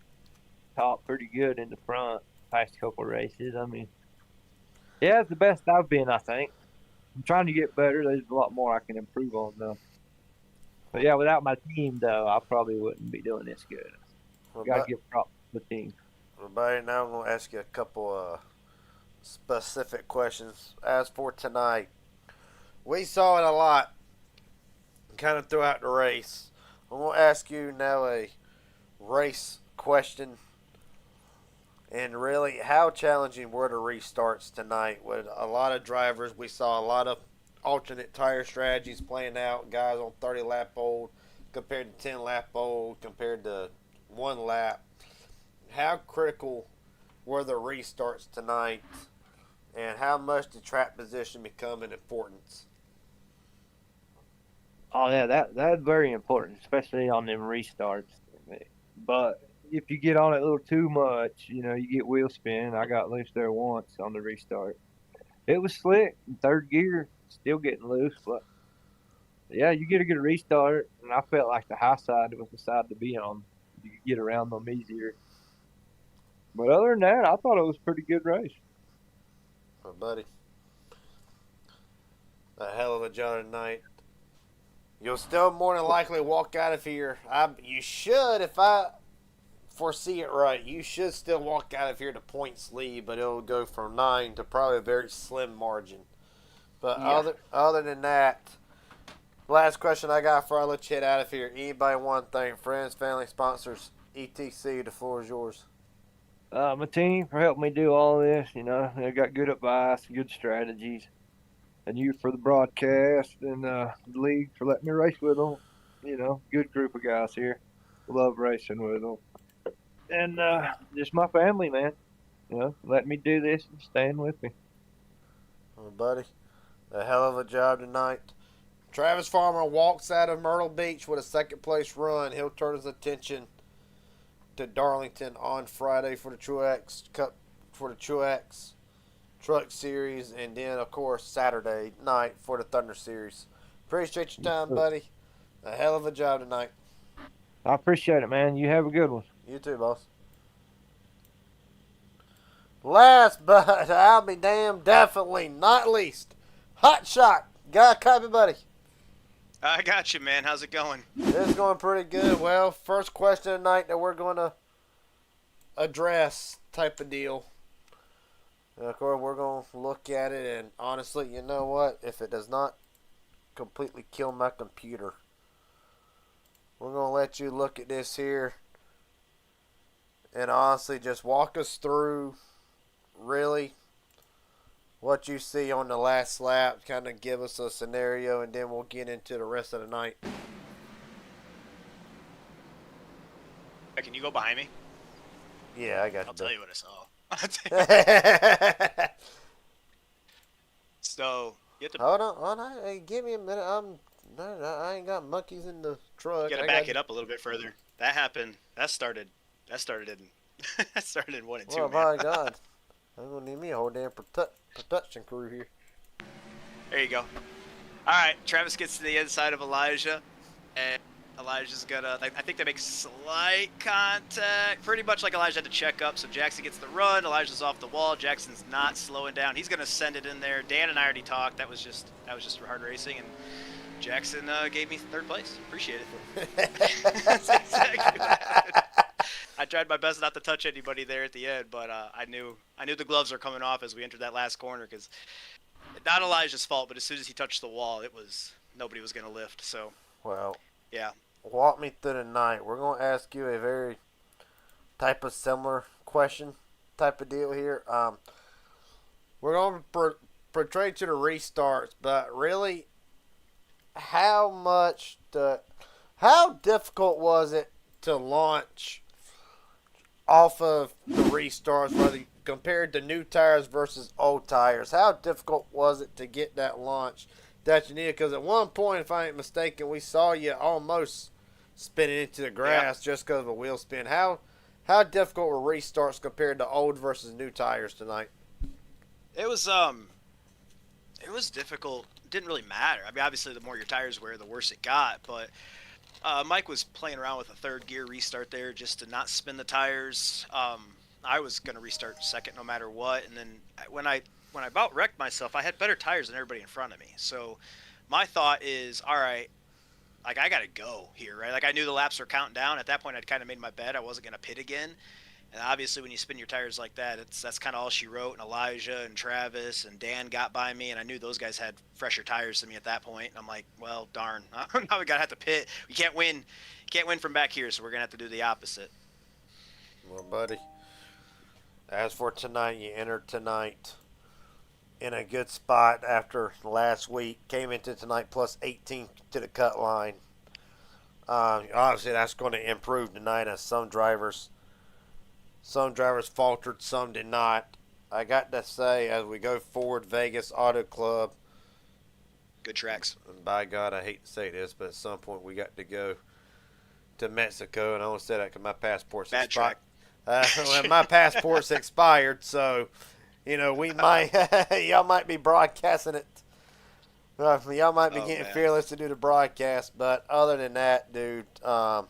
top pretty good in the front past couple races. I mean, yeah, it's the best I've been, I think. I'm trying to get better. There's a lot more I can improve on though. But yeah, without my team though, I probably wouldn't be doing this good. Gotta give props to the team. Everybody, now I'm gonna ask you a couple specific questions. As for tonight, we saw it a lot kind of throughout the race. I'm going to ask you now a race question And really, how challenging were the restarts tonight? With a lot of drivers, we saw a lot of alternate tire strategies playing out. Guys on 30 lap old compared to 10 lap old compared to 1 lap. How critical were the restarts tonight? And how much did track position become in importance? Oh yeah, that's very important, especially on them restarts. But if you get on it a little too much, you get wheel spin. I got loose there once on the restart. It was slick. In third gear, still getting loose, but yeah, you get a good restart, and I felt like the high side was the side to be on. You could get around them easier. But other than that, I thought it was a pretty good race. Oh, buddy, a hell of a job tonight. You'll still more than likely walk out of here. You should, if I foresee it right, you should still walk out of here to points lead, but it'll go from 9 to probably a very slim margin. But Yeah. other than that, last question I got before I let you head out of here. Anybody want to thank friends, family, sponsors, etc.? The floor is yours. My team for helping me do all this. They got good advice, good strategies, and you for the broadcast, and the league for letting me race with them. Good group of guys here. Love racing with them, and just my family, man. Letting me do this and staying with me. Oh, buddy, a hell of a job tonight. Travis Farmer walks out of Myrtle Beach with a second place run. He'll turn his attention to Darlington on Friday for the Truex Cup, for the Truex Truck Series, and then, of course, Saturday night for the Thunder Series. Appreciate your time, buddy. A hell of a job tonight. I appreciate it, man. You have a good one. You too, boss. Last but I'll be damned, definitely not least, Hot Shot. Got a copy, buddy. I got you, man. How's it going? It's going pretty good. Well, first question tonight that we're going to address type of deal. And of course, we're going to look at it, and honestly, you know what? If it does not completely kill my computer, we're going to let you look at this here and honestly just walk us through really what you see on the last lap, kind of give us a scenario, and then we'll get into the rest of the night. Hey, can you go behind me? Yeah, I got I'll you. tell you what I saw. So, you have to, Hold on. Hey, give me a minute. I ain't got monkeys in the truck. you gotta back it up a little bit further. That happened. That started in that started in 1 and 2, Oh, man. my God. I'm going to need me a whole damn production crew here. There you go. All right, Travis gets to the inside of Elijah, and Elijah's gonna. I think they make slight contact, pretty much like Elijah had to check up. So Jackson gets the run. Elijah's off the wall. Jackson's not slowing down. He's gonna send it in there. Dan and I already talked. That was just hard racing, and Jackson gave me third place. Appreciate it. That's exactly what happened. I tried my best not to touch anybody there at the end, but I knew the gloves are coming off as we entered that last corner, because not Elijah's fault, but as soon as he touched the wall, nobody was gonna lift. So Well, yeah. walk me through the night. We're going to ask you a very type of similar question type of deal here. We're going to portray to the restarts, but really, how difficult was it to launch off of the restarts, whether compared to new tires versus old tires? How difficult was it to get that launch that you needed? Because at one point, if I ain't mistaken, we saw you almost spinning into the grass just because of a wheel spin. How difficult were restarts compared to old versus new tires tonight? It was difficult. It didn't really matter. I mean, obviously, the more your tires wear, the worse it got. But Mike was playing around with a third gear restart there just to not spin the tires. I was gonna restart second no matter what. And then when I about wrecked myself, I had better tires than everybody in front of me. So my thought is, all right, like I gotta go here, right? Like I knew the laps were counting down. At that point, I'd kind of made my bet. I wasn't gonna pit again. And obviously, when you spin your tires like that, that's kind of all she wrote. And Elijah and Travis and Dan got by me, and I knew those guys had fresher tires than me at that point. And I'm like, well, darn, now we gotta have to pit. We can't win from back here, so we're gonna have to do the opposite. Well, buddy, As for tonight, you entered tonight in a good spot after last week. Came into tonight plus 18 to the cut line. Obviously, that's going to improve tonight as some drivers faltered, some did not. I got to say, as we go forward, Vegas Auto Club. Good tracks. And by God, I hate to say this, but at some point we got to go to Mexico, and I only say that because my passport's Bad expired. track. Well, my passport's expired, so we might y'all might be broadcasting it. Y'all might be getting Fearless to do the broadcast, but other than that, dude. I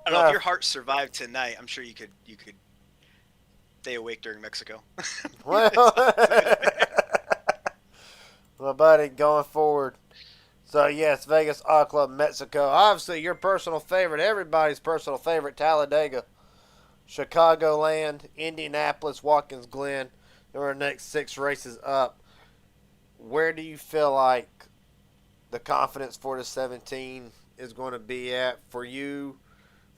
don't know if your heart survived tonight. I'm sure you could stay awake during Mexico. Well, my buddy, going forward. So yes, Vegas Auto Club, Mexico. Obviously, your personal favorite, everybody's personal favorite, Talladega, Chicagoland, Indianapolis, Watkins Glen. There are the next 6 races up. Where do you feel like the confidence for the 17 is going to be at for you,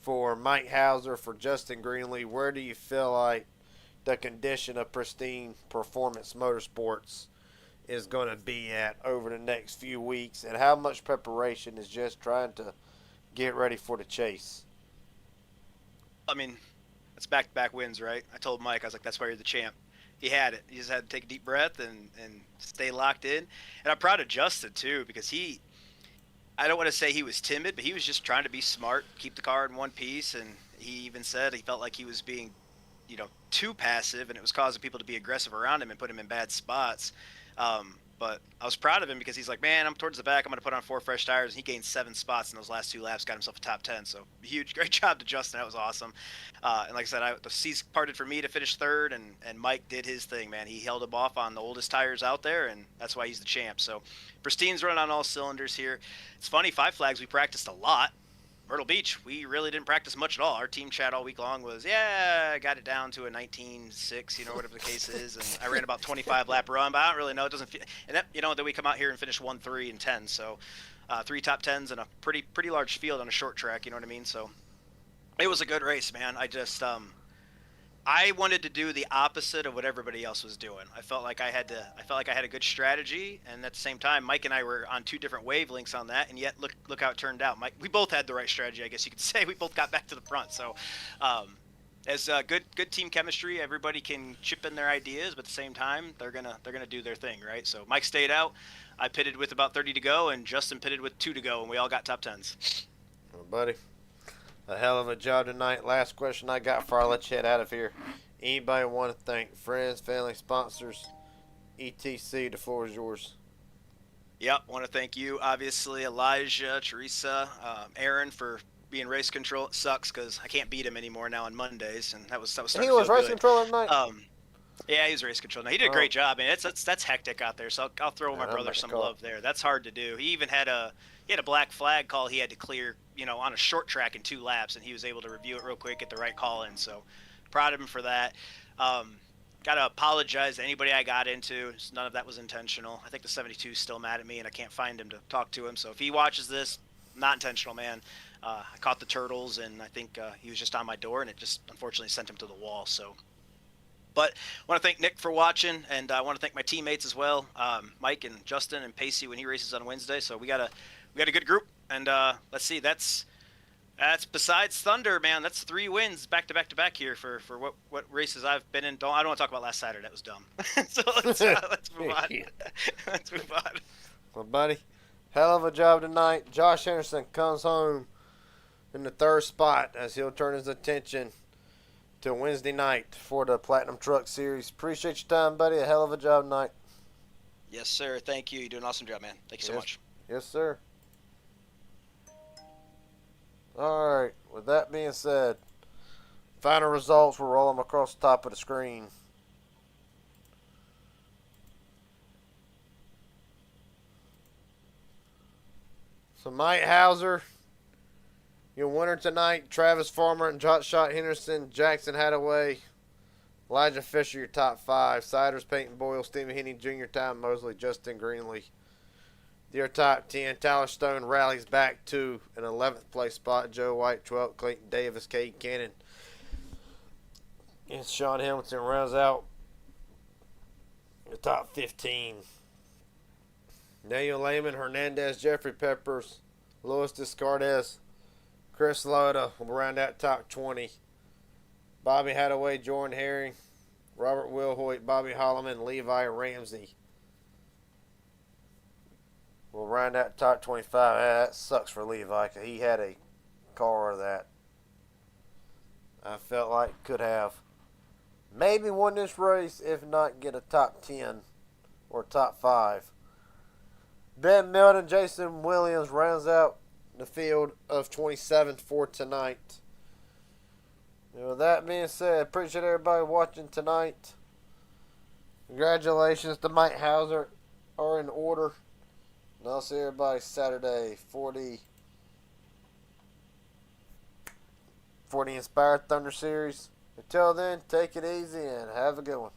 for Mike Hauser, for Justin Greenlee? Where do you feel like the condition of Pristine Performance Motorsports is going to be at over the next few weeks, and how much preparation is just trying to get ready for the chase? I mean, it's back-to-back wins, right? I told Mike, I was like, that's why you're the champ. He had it. He just had to take a deep breath and stay locked in. And I'm proud of Justin, too, because I don't want to say he was timid, but he was just trying to be smart, keep the car in one piece. And he even said he felt like he was being, too passive, and it was causing people to be aggressive around him and put him in bad spots. But I was proud of him because he's like, man, I'm towards the back. I'm going to put on 4 fresh tires. And he gained 7 spots in those last 2 laps, got himself a top 10. So great job to Justin. That was awesome. And like I said, the seas parted for me to finish 3rd, and Mike did his thing, man. He held him off on the oldest tires out there, and that's why he's the champ. So Pristine's running on all cylinders here. It's funny, 5 Flags, we practiced a lot. Myrtle Beach, we really didn't practice much at all. Our team chat all week long was, I got it down to a 19.6, whatever the case is, and I ran about 25 lap run, but I don't really know. It doesn't feel, and that, then we come out here and finish 1, 3, and 10. So 3 top 10s and a pretty large field on a short track. You know what I mean? So it was a good race, man. I just I wanted to do the opposite of what everybody else was doing. I felt like I had a good strategy, and at the same time, Mike and I were on 2 different wavelengths on that, and yet look how it turned out. Mike, we both had the right strategy, I guess you could say. We both got back to the front. So, as good team chemistry, everybody can chip in their ideas, but at the same time, they're gonna do their thing, right? So Mike stayed out. I pitted with about 30 to go, and Justin pitted with 2 to go, and we all got top 10s. Well, buddy, a hell of a job tonight. Last question I got before I let you head out of here. Anybody want to thank friends, family, sponsors, etc.? The floor is yours. Yep, want to thank you, obviously, Elijah, Teresa, Aaron for being race control. It sucks because I can't beat him anymore now on Mondays, and that was starting He to was feel race good. control tonight. Yeah, he was race control. Now, he did a great job, man. That's hectic out there. So I'll throw my brother some love there. That's hard to do. He even had a black flag call he had to clear, on a short track in 2 laps, and he was able to review it real quick, get the right call in. So proud of him for that. Got to apologize to anybody I got into. None of that was intentional. I think the 72 is still mad at me, and I can't find him to talk to him. So if he watches this, not intentional, man. I caught the turtles, and I think he was just on my door, and it just unfortunately sent him to the wall. So. But I want to thank Nick for watching, and I want to thank my teammates as well, Mike and Justin and Pacey when he races on Wednesday. So we got a good group, and let's see, that's besides Thunder, man. That's 3 wins back to back here for what races I've been in. I don't want to talk about last Saturday. That was dumb. So let's move on. Let's move on. Well, buddy, hell of a job tonight. Josh Henderson comes home in the 3rd spot as he'll turn his attention to Wednesday night for the Platinum Truck Series. Appreciate your time, buddy. A hell of a job tonight. Yes, sir. Thank you. You do an awesome job, man. Thank you so much. Yes, sir. All right. With that being said, final results will roll them across the top of the screen. So Mike Hauser, your winner tonight, Travis Farmer and Shot Henderson, Jackson Hadaway, Elijah Fisher, your top 5, Siders, Peyton Boyle, Stephen Henney Jr., Ty Mosley, Justin Greenlee. Your top 10, Tyler Stone rallies back to an 11th place spot, Joe White, 12th, Clayton Davis, Cade Cannon. And Sean Hamilton rounds out the top 15. Daniel Lehman, Hernandez, Jeffrey Peppers, Luis Descartes, Chris Loda will round out top 20. Bobby Hadaway, Jordan Herring, Robert Wilhoit, Bobby Holloman, Levi Ramsey will round out top 25. That sucks for Levi because he had a car that I felt like could have maybe won this race, if not get a top 10 or top 5. Ben Milton, Jason Williams rounds out the field of 27 for tonight. And with that being said, appreciate everybody watching tonight. Congratulations to Mike Hauser are in order. And I'll see everybody Saturday for the Inspired Thunder Series. Until then, take it easy and have a good one.